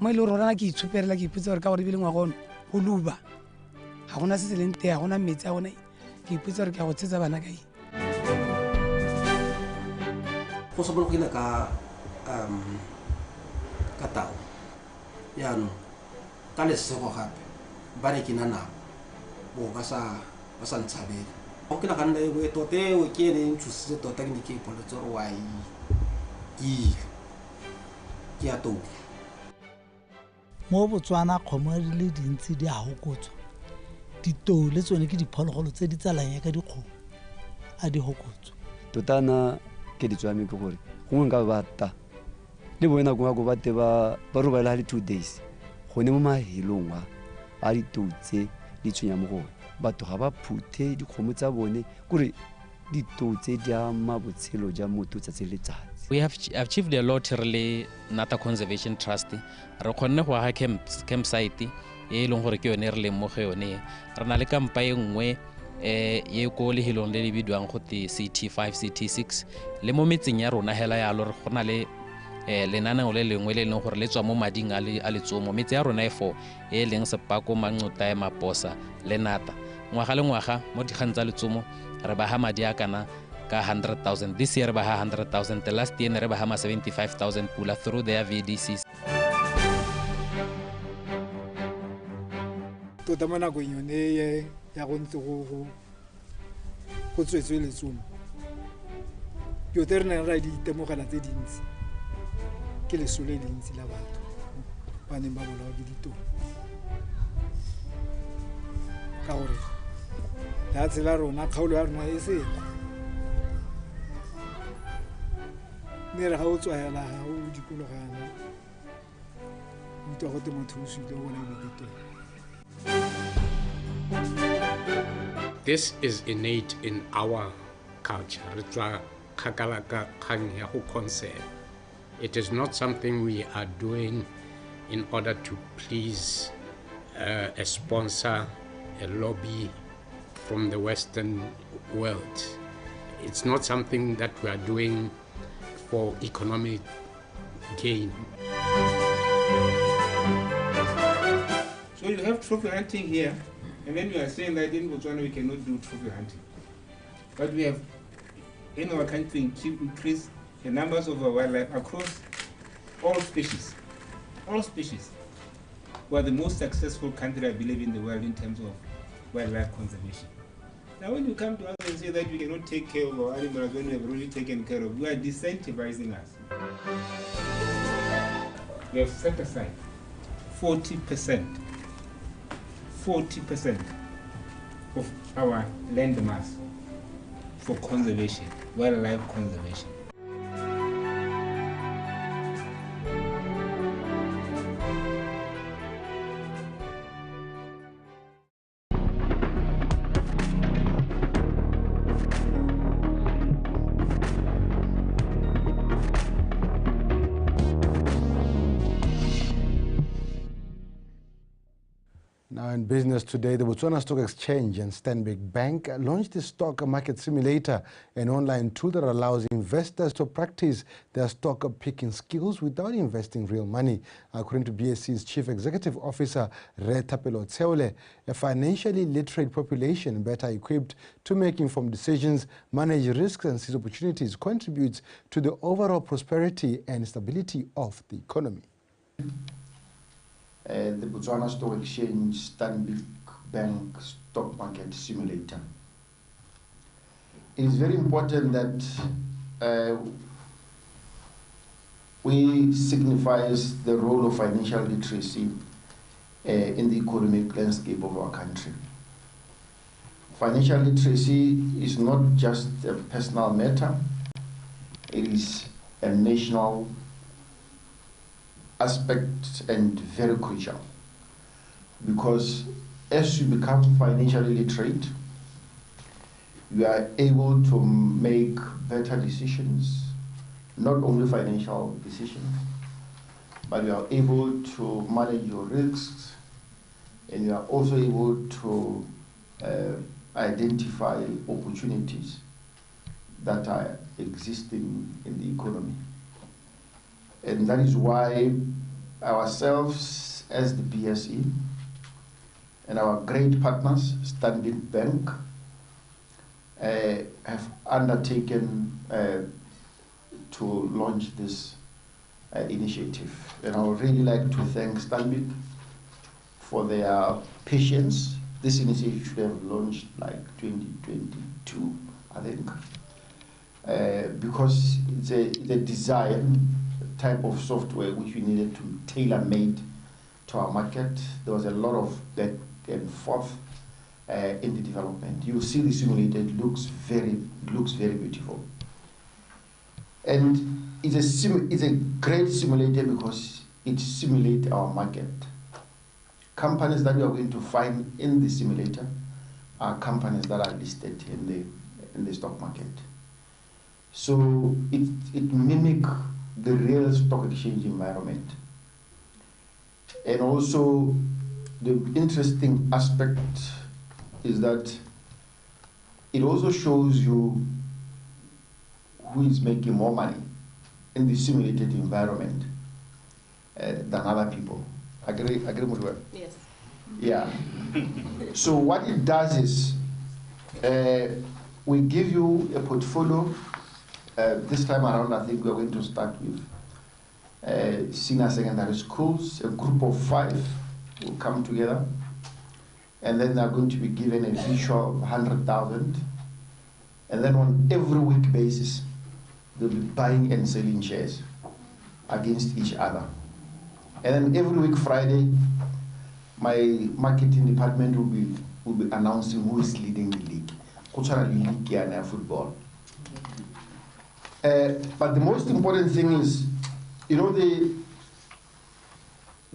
ile rona ke itshuperela ke iputsa gore ka gore bile ngwa gono go luba ga gona se se leng te ga gona metsi a gona ke iputsa gore ke a go tsetsa bana ka eng go sobologile ka tao yaanong ka lesego gape ba re ke na nako bo ba sa ntshabele go ke naganna e tota eo ke ene e ntshositse tota ke ne ke ipoletse gore wa ile ke ya tou mo Botswana kgomo di le dintsi di a hokotswa ditou le tsone ke diphologolo tse di tsalang ka dikgomo a di hokotswa totana ke di tswame ke gore gongwe nka bata le bona go bate ba robaela le 2 days gone mo mahelong a ditou tse di tshwenya mo gone batho ga ba phuthe dikgomo tsa bone gore ditou tse di ama botshelo ja motho tsatsi le letsatsi. We have achieved a lot really Nata Conservation Trust. Re kgonne go aga campsite e leng gore ke yone re leng mo go yone re na le kampa e nngwe ye ko lehelong le le bidwang go te CT5 CT6 le mo metseng ya rona hela ya lo re gona le lenaneo le lengwe le leng gore le tswa mo mading a letsomo metse ya rona e 4 e leng Sepako Manxota ya Maposa le Nata ngwaga le ngwaga mo dikgang tsa letsomo re ba ha madi a kana ka 100,000 this year ba ha 100,000 the last year re ba ha 75,000 pula through their VDCs. Tota mo nakong yone ya go ntse go tswetswe letsomo yo te re ne ra di itemogela tse dintsi ke lesole le dintsi la batho ba neng ba bolawa ke ditou ka gore ya tsela rona kgaolo ya rona e se ne re ga o tswayela ga o dikologana o itwa go te motho o suile o bona ditou. This is innate in our culture. It is not something we are doing in order to please a sponsor, a lobby from the Western world. It's not something that we are doing for economic gain. So you have trophy hunting here, and then you are saying that in Botswana we cannot do trophy hunting. But we have, in our country, increased the numbers of our wildlife across all species. All species. We are the most successful country, I believe, in the world in terms of wildlife conservation. Now when you come to us and say that we cannot take care of our animals when we have really taken care of, you are disincentivizing us. We have set aside 40% of our land mass for conservation, wildlife conservation. Now in business today, the Botswana Stock Exchange and Stanbic Bank launched the Stock Market Simulator, an online tool that allows investors to practice their stock picking skills without investing real money. According to BSC's Chief Executive Officer, Retapelo Tseole, a financially literate population better equipped to make informed decisions, manage risks and seize opportunities contributes to the overall prosperity and stability of the economy. The Botswana Stock Exchange Stanbic Bank Stock Market Simulator. It is very important that we signifies the role of financial literacy in the economic landscape of our country. financial literacy is not just a personal matter, it is a national aspect and very crucial. Because as you become financially literate, you are able to make better decisions, not only financial decisions, but you are able to manage your risks, and you are also able to identify opportunities that are existing in the economy. And that is why ourselves as the BSE and our great partners, Standard Bank, have undertaken to launch this initiative. And I would really like to thank Stanbic for their patience. This initiative should have launched like 2022, I think, because it's a design type of software which we needed to tailor-made to our market. There was a lot of back and forth in the development. You see the simulator, it looks very beautiful. And it's a great simulator because it simulates our market. Companies that we are going to find in the simulator are companies that are listed in the stock market. So it mimics the real stock exchange environment. And also the interesting aspect is that it also shows you who is making more money in the simulated environment than other people. Agree with that? Yes. Yeah. So what it does is we give you a portfolio. This time around, I think we're going to start with senior secondary schools. A group of 5 will come together, and then they're going to be given a visual 100,000. And then on every week basis, they'll be buying and selling shares against each other. And then every week Friday, my marketing department will be announcing who is leading the league. League and football. But the most important thing is, you know, the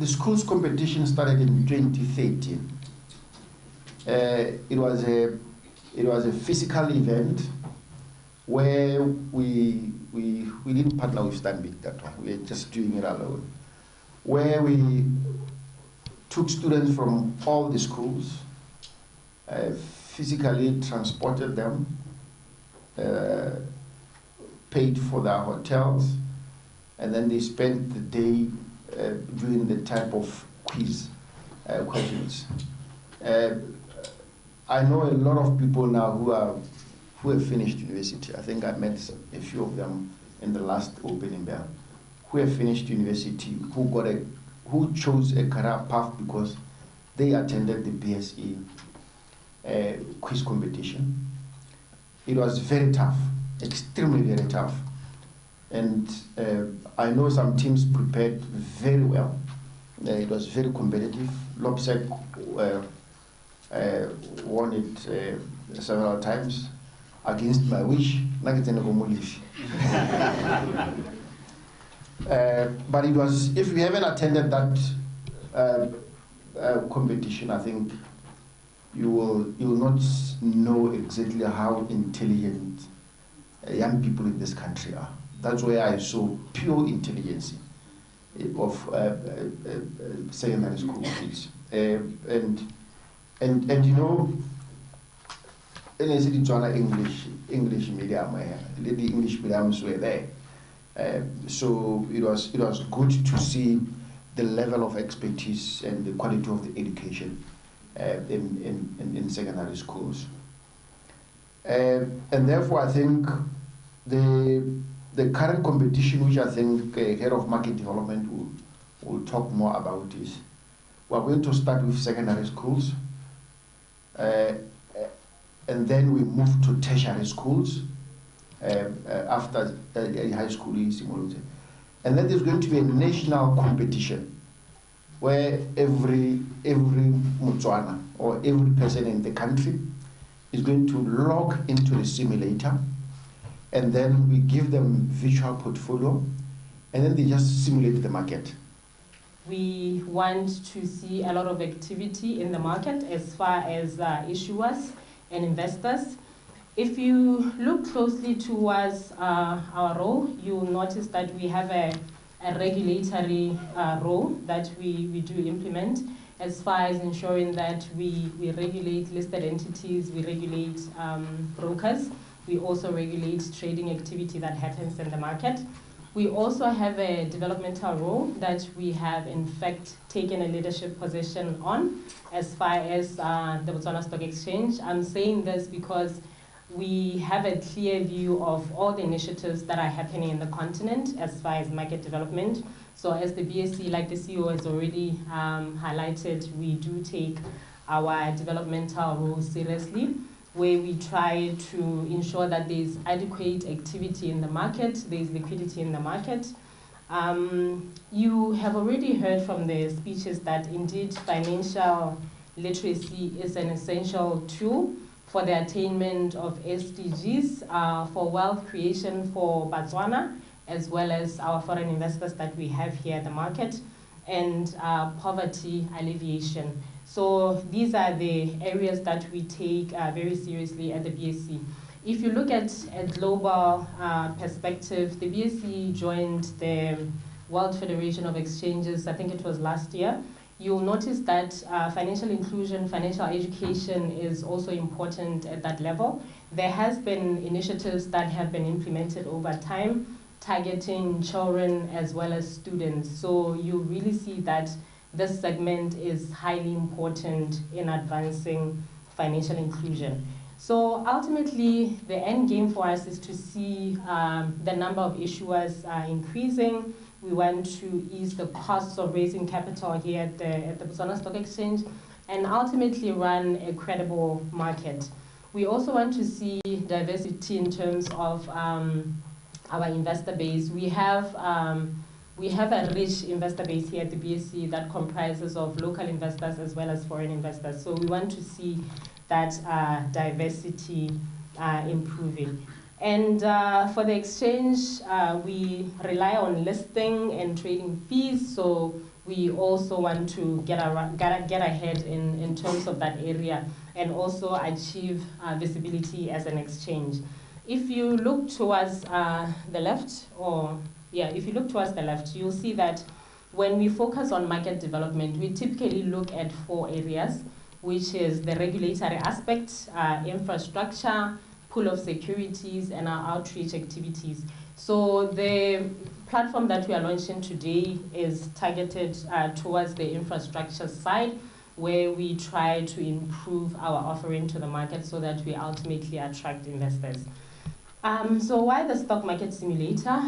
schools competition started in 2013. It was a physical event where we didn't partner with Stanbic that one. We were just doing it alone. Where we took students from all the schools, physically transported them, paid for their hotels, and then they spent the day doing the type of quiz questions. I know a lot of people now who have finished university. I think I met a few of them in the last opening bell, who have finished university, who chose a career path because they attended the BSE quiz competition. It was very tough, extremely very tough. And I know some teams prepared very well. It was very competitive. LOPSEC won it several times against my wish. But it was, if you haven't attended that competition, I think you will not know exactly how intelligent young people in this country are. That's where I saw pure intelligence of secondary school kids. And you know, in the SETSWANA English medium, the English mediums were there. So it was good to see the level of expertise and the quality of the education in secondary schools. And therefore, I think the current competition, which I think Head of Market Development will talk more about, is we're going to start with secondary schools, and then we move to tertiary schools after high school is simulated. And then there's going to be a national competition where every Botswana or every person in the country is going to log into the simulator, and then we give them virtual portfolio, and then they just simulate the market. We want to see a lot of activity in the market as far as issuers and investors. If you look closely towards our role, you'll notice that we have a regulatory role that we do implement as far as ensuring that we regulate listed entities, we regulate brokers, we also regulate trading activity that happens in the market. We also have a developmental role that we have in fact taken a leadership position on as far as the Botswana Stock Exchange. I'm saying this because we have a clear view of all the initiatives that are happening in the continent as far as market development. So as the BSC, like the CEO has already highlighted, we do take our developmental role seriously, where we try to ensure that there's adequate activity in the market, there's liquidity in the market. You have already heard from the speeches that indeed financial literacy is an essential tool for the attainment of SDGs, for wealth creation for Botswana, as well as our foreign investors that we have here at the market, and poverty alleviation. So these are the areas that we take very seriously at the BSC. If you look at a global perspective, the BSC joined the World Federation of Exchanges, I think it was last year. You'll notice that financial inclusion, financial education is also important at that level. There has been initiatives that have been implemented over time, targeting children as well as students. So you really see that this segment is highly important in advancing financial inclusion. So ultimately, the end game for us is to see the number of issuers increasing. We want to ease the costs of raising capital here at the Botswana Stock Exchange, and ultimately run a credible market. We also want to see diversity in terms of our investor base. We have a rich investor base here at the BSC that comprises of local investors as well as foreign investors. So we want to see that diversity improving. And for the exchange, we rely on listing and trading fees. So we also want to get ahead in terms of that area and also achieve visibility as an exchange. If you look towards the left, if you look towards the left, you'll see that when we focus on market development, we typically look at 4 areas, which is the regulatory aspect, infrastructure, pool of securities, and our outreach activities. So the platform that we are launching today is targeted towards the infrastructure side, where we try to improve our offering to the market so that we ultimately attract investors. So why the stock market simulator?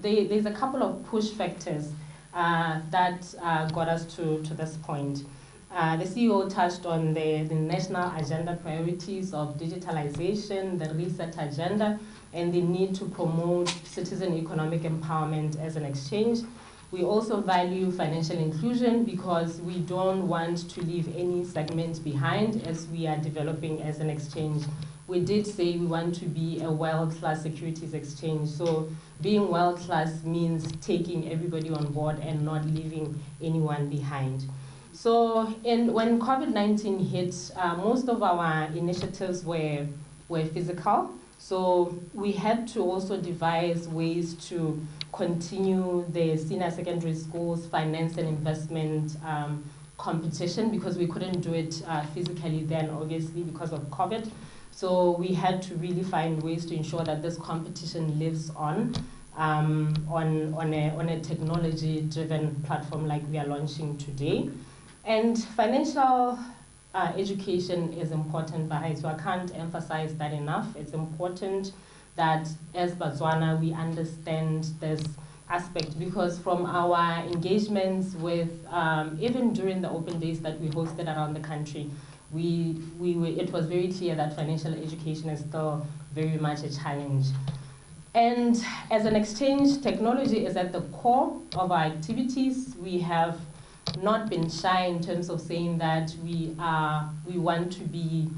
There's a couple of push factors that got us to this point. The CEO touched on the national agenda priorities of digitalization, the reset agenda, and the need to promote citizen economic empowerment as an exchange. We also value financial inclusion because we don't want to leave any segment behind as we are developing as an exchange. We did say we want to be a world-class securities exchange. So being world-class means taking everybody on board and not leaving anyone behind. So when COVID-19 hit, most of our initiatives were physical. So we had to also devise ways to continue the senior secondary schools finance and investment competition because we couldn't do it physically then, obviously, because of COVID. So we had to really find ways to ensure that this competition lives on a technology-driven platform like we are launching today. And financial education is important, so I can't emphasize that enough. It's important that as Botswana we understand this aspect because from our engagements with, even during the open days that we hosted around the country, it was very clear that financial education is still very much a challenge. And as an exchange, technology is at the core of our activities. We have not been shy in terms of saying that we want to be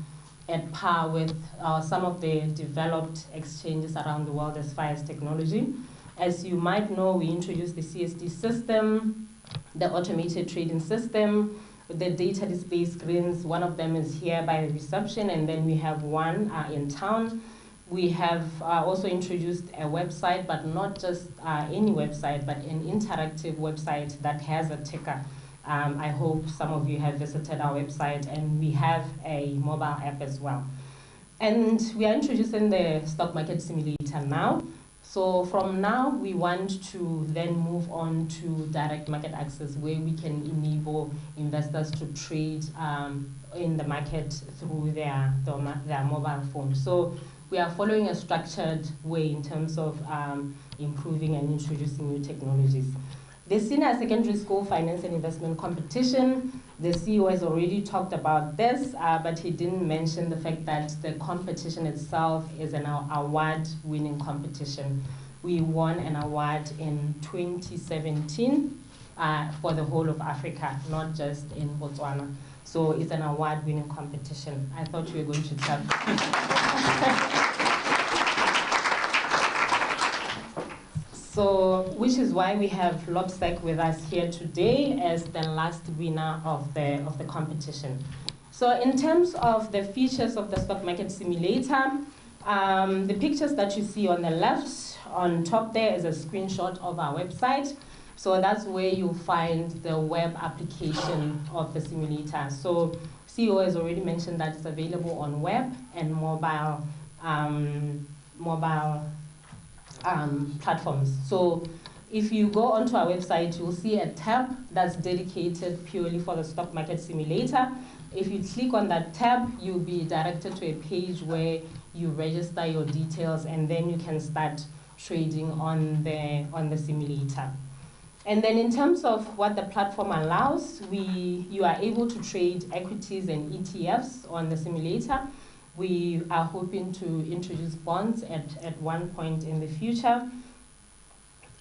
at par with some of the developed exchanges around the world as far as technology. As you might know, we introduced the CSD system, the automated trading system, the data display screens. One of them is here by the reception, and then we have one in town. We have also introduced a website, but not just any website, but an interactive website that has a ticker. I hope some of you have visited our website, and we have a mobile app as well. And we are introducing the stock market simulator now. So from now, we want to then move on to direct market access, where we can enable investors to trade in the market through their mobile phone. So we are following a structured way in terms of improving and introducing new technologies. The Senior Secondary School Finance and Investment Competition, the CEO has already talked about this, but he didn't mention the fact that the competition itself is an award-winning competition. We won an award in 2017 for the whole of Africa, not just in Botswana. So it's an award-winning competition. I thought you were going to tell. So, which is why we have Livestock with us here today as the last winner of the competition. So in terms of the features of the stock market simulator, the pictures that you see on the left, on top there is a screenshot of our website. So that's where you'll find the web application of the simulator. So CEO has already mentioned that it's available on web and mobile platforms. So if you go onto our website, you'll see a tab that's dedicated purely for the stock market simulator. If you click on that tab, you'll be directed to a page where you register your details, and then you can start trading on the simulator. And then in terms of what the platform allows, you are able to trade equities and ETFs on the simulator. We are hoping to introduce bonds at one point in the future.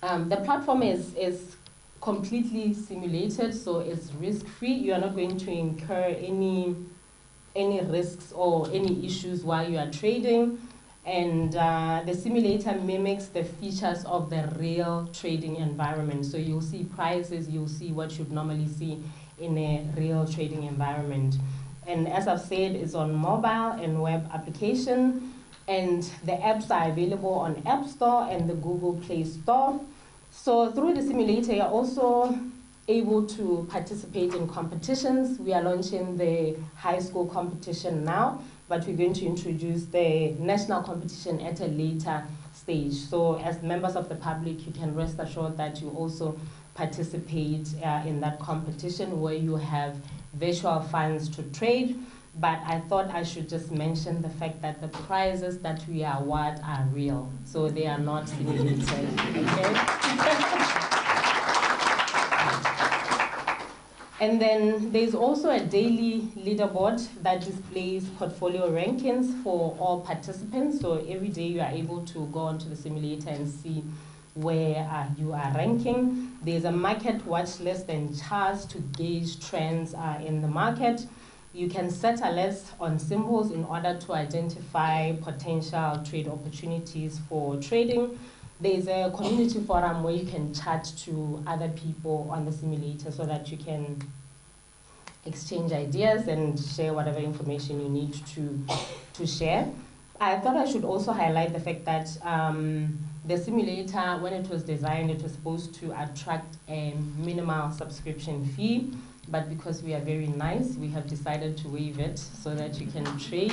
The platform is completely simulated, so it's risk-free. You are not going to incur any risks or any issues while you are trading. And the simulator mimics the features of the real trading environment. So you'll see prices, you'll see what you'd normally see in a real trading environment. And as I've said, it's on mobile and web application, and the apps are available on App Store and the Google Play Store. So through the simulator, you're also able to participate in competitions. We are launching the high school competition now, but we're going to introduce the national competition at a later stage. So as members of the public, you can rest assured that you also participate in that competition where you have virtual funds to trade. But I thought I should just mention the fact that the prizes that we award are real, so they are not simulated, okay? And then there's also a daily leaderboard that displays portfolio rankings for all participants. So every day you are able to go onto the simulator and see where you are ranking. There's a market watch list and charts to gauge trends in the market. You can set alerts on symbols in order to identify potential trade opportunities for trading. There's a community forum where you can chat to other people on the simulator so that you can exchange ideas and share whatever information you need to share. I thought I should also highlight the fact that the simulator, when it was designed, it was supposed to attract a minimal subscription fee, but because we are very nice, we have decided to waive it so that you can trade.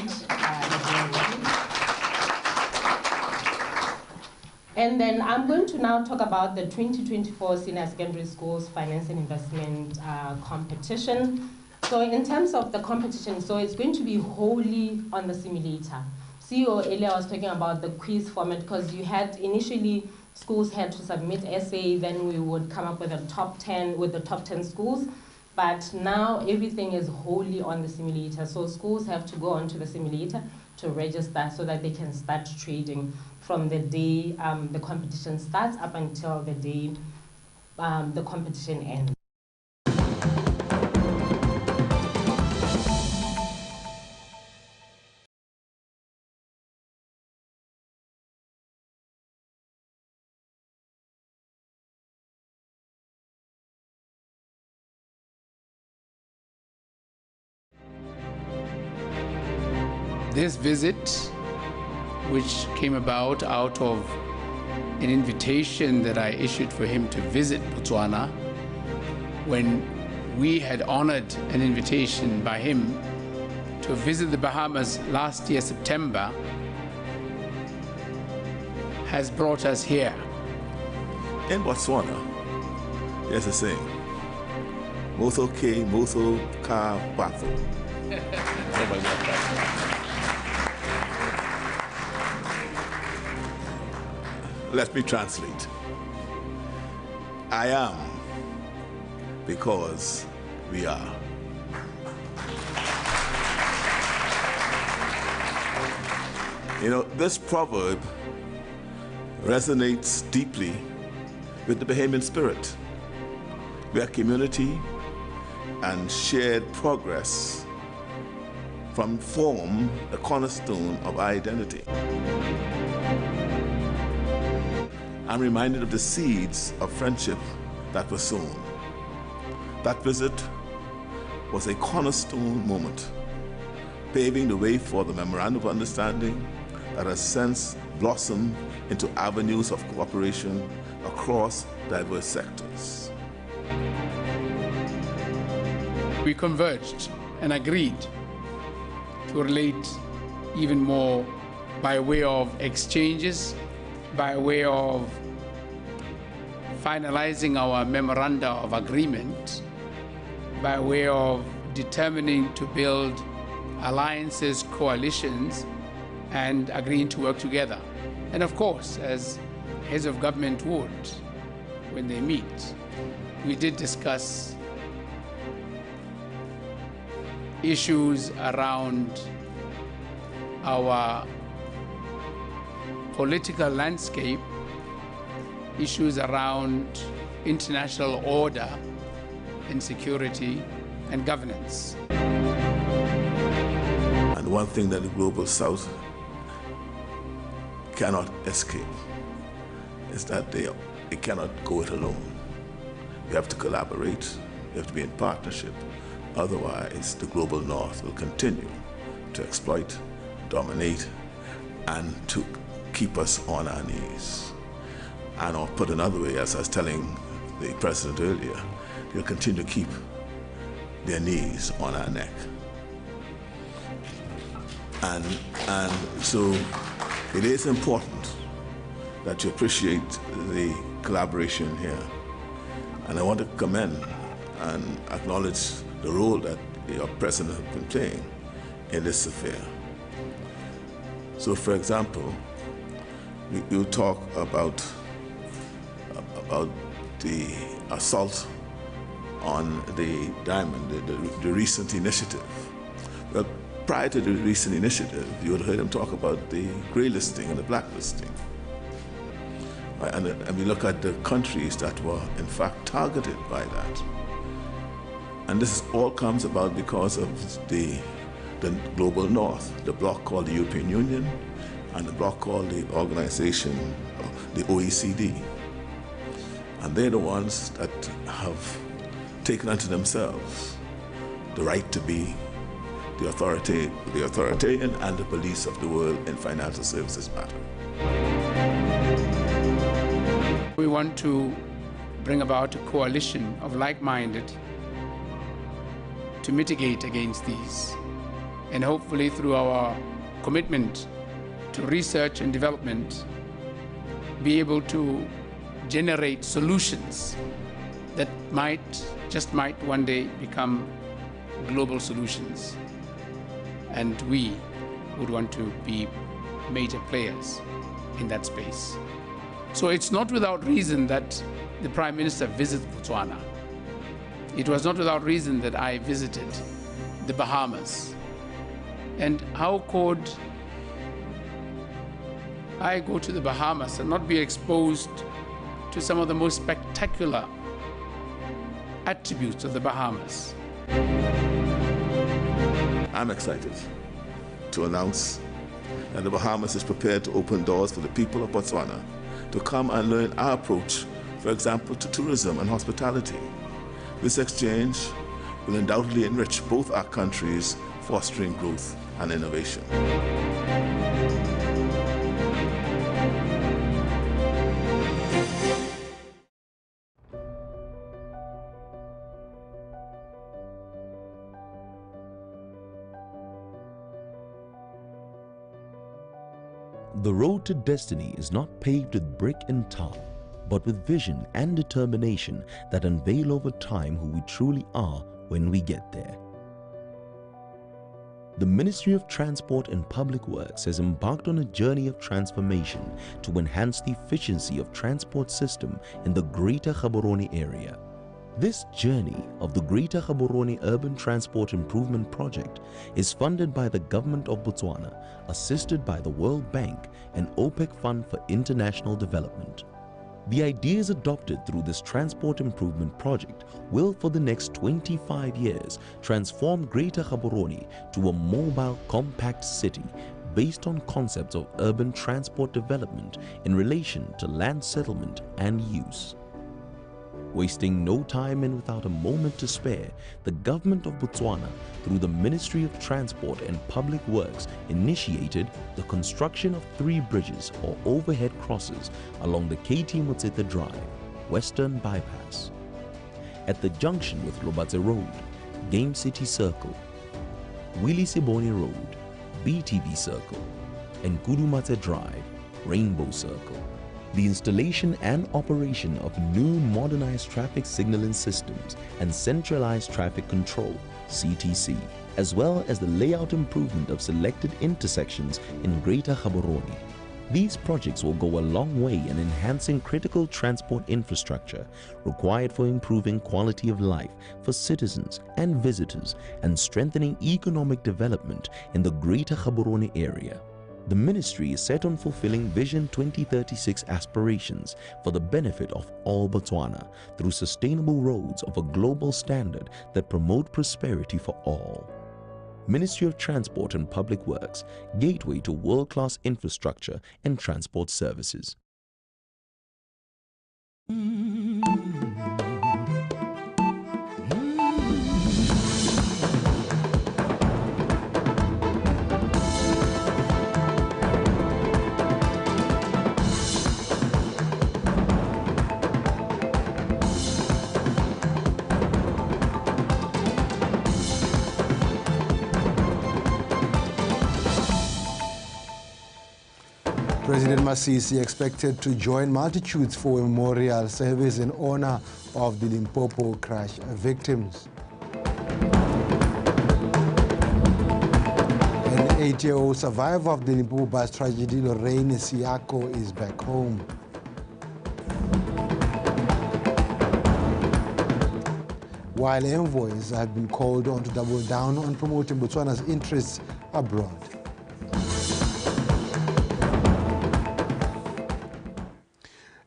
And then I'm going to now talk about the 2024 Senior Secondary Schools Finance and Investment Competition. So in terms of the competition, so it's going to be wholly on the simulator. CEO earlier was talking about the quiz format, because you had initially schools had to submit essay, then we would come up with a top 10 with the top 10 schools. But now everything is wholly on the simulator. So schools have to go onto the simulator to register so that they can start trading from the day the competition starts up until the day the competition ends. This visit, which came about out of an invitation that I issued for him to visit Botswana, when we had honored an invitation by him to visit the Bahamas last year, September, has brought us here. In Botswana, there's a saying, Motho ke, Motho ka Batho. Let me translate. I am because we are. You know, this proverb resonates deeply with the Bahamian spirit, where community and shared progress form a cornerstone of our identity. I'm reminded of the seeds of friendship that were sown. That visit was a cornerstone moment, paving the way for the memorandum of understanding that has since blossomed into avenues of cooperation across diverse sectors. We converged and agreed to relate even more by way of exchanges, by way of finalizing our memoranda of agreement, by way of determining to build alliances, coalitions, and agreeing to work together. And of course, as heads of government would, when they meet, we did discuss issues around our political landscape, issues around international order and security and governance. And one thing that the Global South cannot escape is that it cannot go it alone. We have to collaborate, we have to be in partnership. Otherwise, the Global North will continue to exploit, dominate, and to keep us on our knees. And or put another way, as I was telling the President earlier, they'll continue to keep their knees on our neck. And so it is important that you appreciate the collaboration here. And I want to commend and acknowledge the role that your president has been playing in this affair. So, for example, you talk about the assault on the diamond, the recent initiative. Well, prior to the recent initiative, you would have heard him talk about the grey listing and the blacklisting. And we look at the countries that were in fact targeted by that. And this all comes about because of the Global North, the bloc called the European Union, and the bloc called the organization, the OECD. And they're the ones that have taken unto themselves the right to be the authoritarian and the police of the world in financial services matter. We want to bring about a coalition of like-minded to mitigate against these, and hopefully through our commitment to research and development, be able to generate solutions that might one day become global solutions. And we would want to be major players in that space. So it's not without reason that the Prime Minister visited Botswana. It was not without reason that I visited the Bahamas. And how could I go to the Bahamas and not be exposed to some of the most spectacular attributes of the Bahamas? I'm excited to announce that the Bahamas is prepared to open doors for the people of Botswana to come and learn our approach, for example, to tourism and hospitality. This exchange will undoubtedly enrich both our countries, fostering growth and innovation. The road to destiny is not paved with brick and tar, but with vision and determination that unveil over time who we truly are when we get there. The Ministry of Transport and Public Works has embarked on a journey of transformation to enhance the efficiency of transport system in the Greater Gaborone area. This journey of the Greater Gaborone Urban Transport Improvement Project is funded by the Government of Botswana, assisted by the World Bank and OPEC Fund for International Development. The ideas adopted through this transport improvement project will for the next 25 years transform Greater Gaborone to a mobile compact city based on concepts of urban transport development in relation to land settlement and use. Wasting no time and without a moment to spare, the government of Botswana, through the Ministry of Transport and Public Works, initiated the construction of 3 bridges or overhead crosses along the KT Motsete Drive, Western Bypass. At the junction with Lobatse Road, Game City Circle, Willie Sibone Road, BTB Circle, and Kudumatse Drive, Rainbow Circle. The installation and operation of new modernized traffic signaling systems and centralized traffic control, CTC, as well as the layout improvement of selected intersections in Greater Gaborone. These projects will go a long way in enhancing critical transport infrastructure required for improving quality of life for citizens and visitors and strengthening economic development in the Greater Gaborone area. The ministry is set on fulfilling Vision 2036 aspirations for the benefit of all Botswana through sustainable roads of a global standard that promote prosperity for all. Ministry of Transport and Public Works, gateway to world-class infrastructure and transport services. President Masisi expected to join multitudes for a memorial service in honor of the Limpopo crash victims. An 8-year-old survivor of the Limpopo bus tragedy, Lorraine Siako, is back home. While envoys have been called on to double down on promoting Botswana's interests abroad.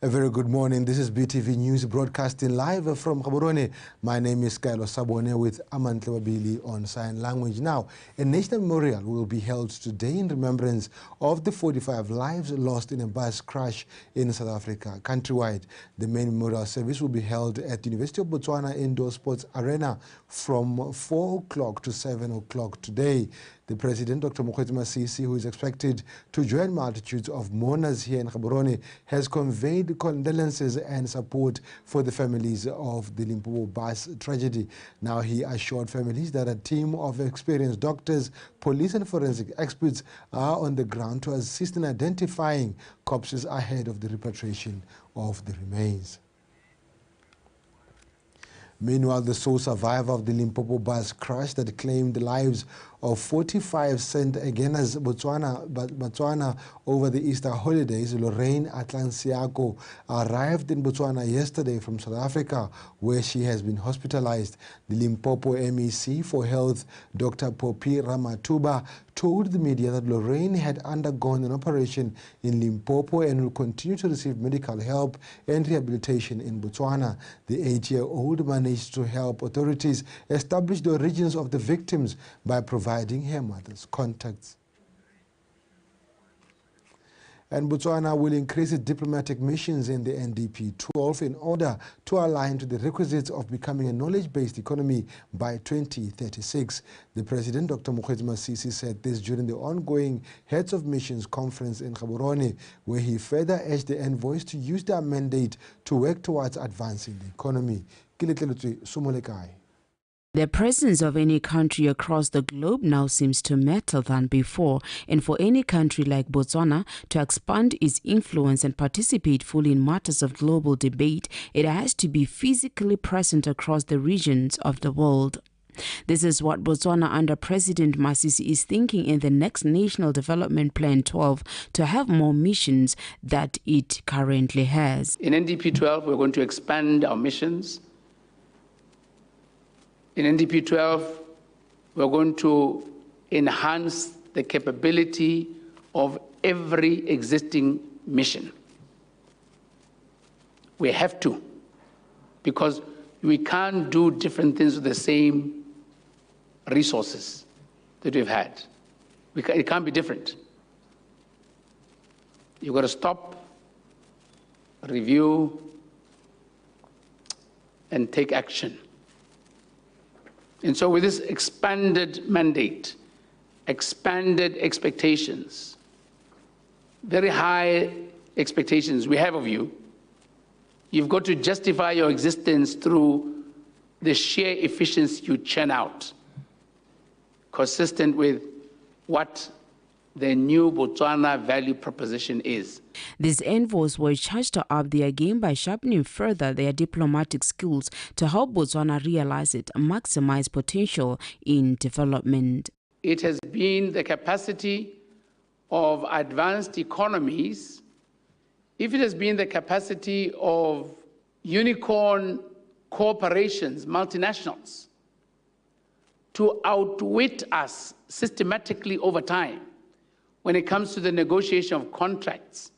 A very good morning. This is BTV News broadcasting live from Gaborone. My name is Kailo Sabone with Amantle Wabili on sign language. Now, a national memorial will be held today in remembrance of the 45 lives lost in a bus crash in South Africa. Countrywide, the main memorial service will be held at the University of Botswana Indoor Sports Arena from 4 o'clock to 7 o'clock today. The President, Dr. Mokgweetsi Masisi, who is expected to join multitudes of mourners here in Gaborone, has conveyed condolences and support for the families of the Limpopo bus tragedy. Now, he assured families that a team of experienced doctors, police and forensic experts are on the ground to assist in identifying corpses ahead of the repatriation of the remains. Meanwhile, the sole survivor of the Limpopo bus crash that claimed the lives of 45 sent again as Botswana over the Easter holidays, Lorraine Atlansiako, arrived in Botswana yesterday from South Africa, where she has been hospitalized. The Limpopo MEC for Health, Dr. Poppy Ramatuba, told the media that Lorraine had undergone an operation in Limpopo and will continue to receive medical help and rehabilitation in Botswana. The 8-year-old managed to help authorities establish the origins of the victims by providing her mother's contacts. And Botswana will increase its diplomatic missions in the NDP 12 in order to align to the requisites of becoming a knowledge-based economy by 2036. The President, Dr. Mokgweetsi Masisi, said this during the ongoing Heads of Missions conference in Gaborone, where he further urged the envoys to use their mandate to work towards advancing the economy. The presence of any country across the globe now seems to matter than before, and for any country like Botswana to expand its influence and participate fully in matters of global debate, it has to be physically present across the regions of the world. This is what Botswana under President Masisi is thinking in the next National Development Plan 12 to have more missions that it currently has. In NDP 12, we're going to expand our missions. In NDP 12, we're going to enhance the capability of every existing mission. We have to, because we can't do different things with the same resources that we've had. It can't be different. You've got to stop, review, and take action. And so with this expanded mandate, expanded expectations, very high expectations we have of you, you've got to justify your existence through the sheer efficiency you churn out, consistent with what the new Botswana value proposition is. These envoys were charged to up their game by sharpening further their diplomatic skills to help Botswana realize it and maximize potential in development. It has been the capacity of advanced economies, if it has been the capacity of unicorn corporations, multinationals, to outwit us systematically over time when it comes to the negotiation of contracts.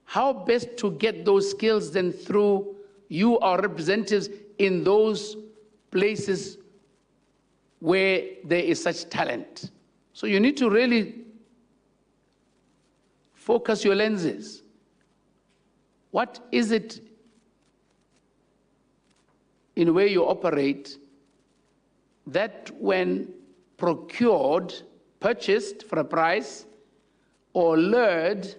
How best to get those skills then through you, our representatives, in those places where there is such talent. So you need to really focus your lenses. What is it in where you operate that when procured, purchased for a price, or lured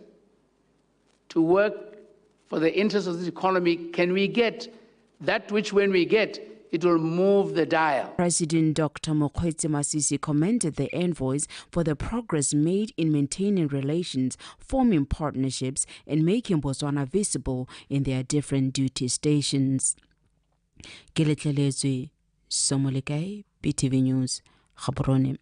to work for the interests of this economy, can we get that which when we get, it will move the dial? President Dr. Mokgweetsi Masisi commended the envoys for the progress made in maintaining relations, forming partnerships, and making Botswana visible in their different duty stations. Keletleletswe Somolikai, BTV News, Gaborone.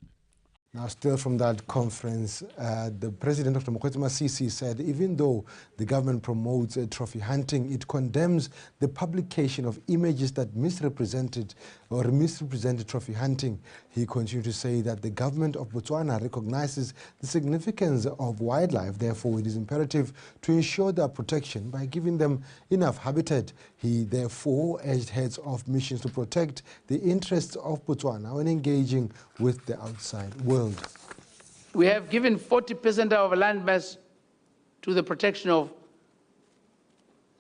Now, still from that conference, the President, Dr. Mokgweetsi Masisi, said even though the government promotes trophy hunting, it condemns the publication of images that misrepresented trophy hunting. He continued to say that the government of Botswana recognizes the significance of wildlife. Therefore, it is imperative to ensure their protection by giving them enough habitat. He therefore urged heads of missions to protect the interests of Botswana when engaging with the outside world. We have given 40% of our land mass to the protection of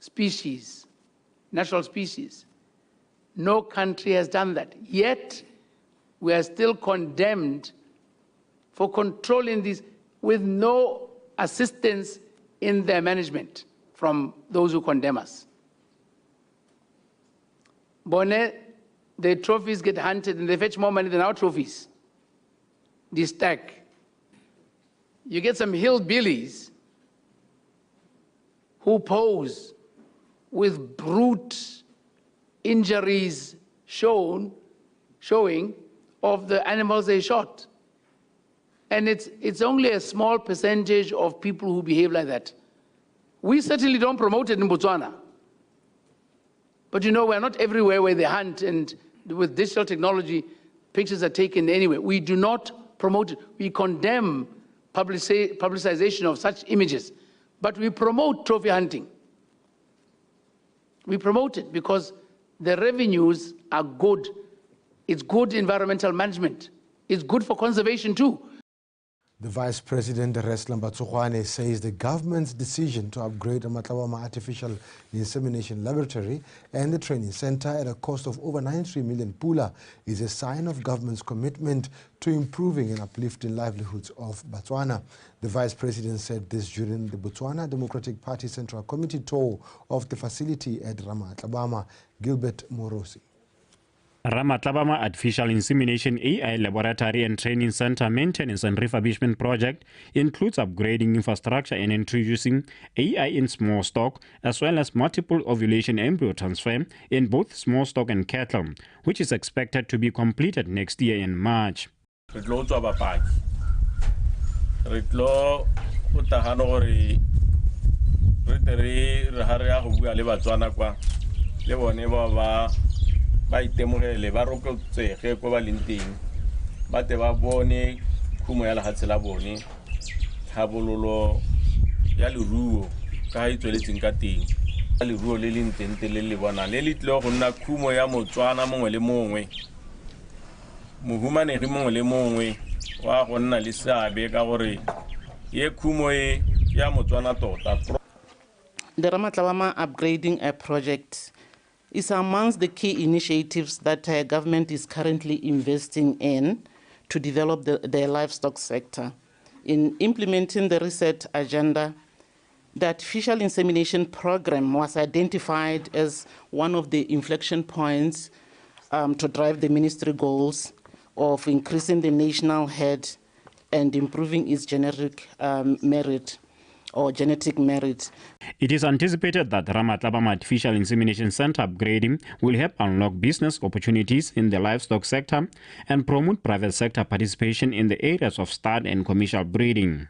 species, natural species. No country has done that. Yet, we are still condemned for controlling these with no assistance in their management from those who condemn us. Bone, the trophies get hunted and they fetch more money than our trophies. The stack. You get some hillbillies who pose with brute injuries showing of the animals they shot. And it's only a small percentage of people who behave like that. We certainly don't promote it in Botswana. But you know, we're not everywhere where they hunt, and with digital technology, pictures are taken anywhere. We do not promote it. We condemn publicization of such images, but we promote trophy hunting. We promote it because the revenues are good. It's good environmental management. It's good for conservation too. The Vice President, BOTSWANA, says the government's decision to upgrade the Ramatlabama Artificial Insemination Laboratory and the training center at a cost of over 93 million pula is a sign of government's commitment to improving and uplifting livelihoods of Botswana. The Vice President said this during the Botswana Democratic Party Central Committee tour of the facility at Ramatlabama. Gilbert Morosi. Ramatlabama Artificial Insemination AI Laboratory and Training Center Maintenance and Refurbishment Project includes upgrading infrastructure and introducing AI in small stock, as well as multiple ovulation embryo transfer in both small stock and cattle, which is expected to be completed next year in March. ba itemogele ba rokotsege ko ba leng teng ba te ba bone khumo ya lehatshe la bone tlhabololo ya leruo ka e tsweletseng ka teng leruo le leng teng le bona le le tlile go nna khumo ya Motswana mongwe le mongwe mohumanegi mongwe le mongwe wa go nna le seabe ka gore ye khumo e ya Motswana tota. The Ramatlabama upgrading project is amongst the key initiatives that government is currently investing in to develop the livestock sector. In implementing the reset agenda, the artificial insemination program was identified as one of the inflection points to drive the ministry goals of increasing the national herd and improving its genetic merit. It is anticipated that Ramatlabama Artificial Insemination Center upgrading will help unlock business opportunities in the livestock sector and promote private sector participation in the areas of stud and commercial breeding.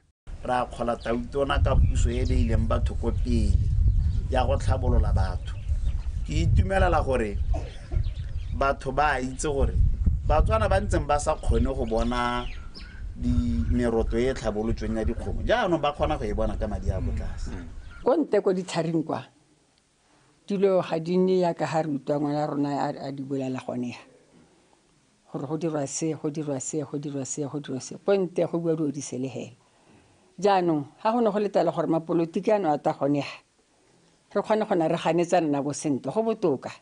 di meroto e tlhabolotsweng ya dikgomo jaanong ba kgona go e bona ka madi a botlase ko nte ko di tharing kwa dilo ga di nne ya ka ha re utwa ngwana rona a di bolela gone gore go dirwa se go dirwa se go dirwa se go dirwa se ko nte go bua di selehela jaanong ha go ne go letala gore mapolotiki ano a ta gone re kgone go na re ganetsana na bo sento go botoka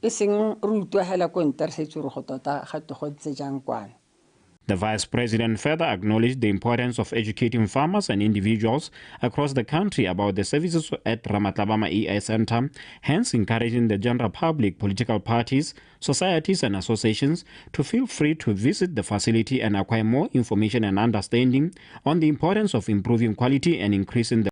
e seng re utwa hela ko nte re se tsuru go tota ga to go tse jang kwana. The Vice President further acknowledged the importance of educating farmers and individuals across the country about the services at Ramatlabama AI Center, hence encouraging the general public, political parties, societies and associations to feel free to visit the facility and acquire more information and understanding on the importance of improving quality and increasing the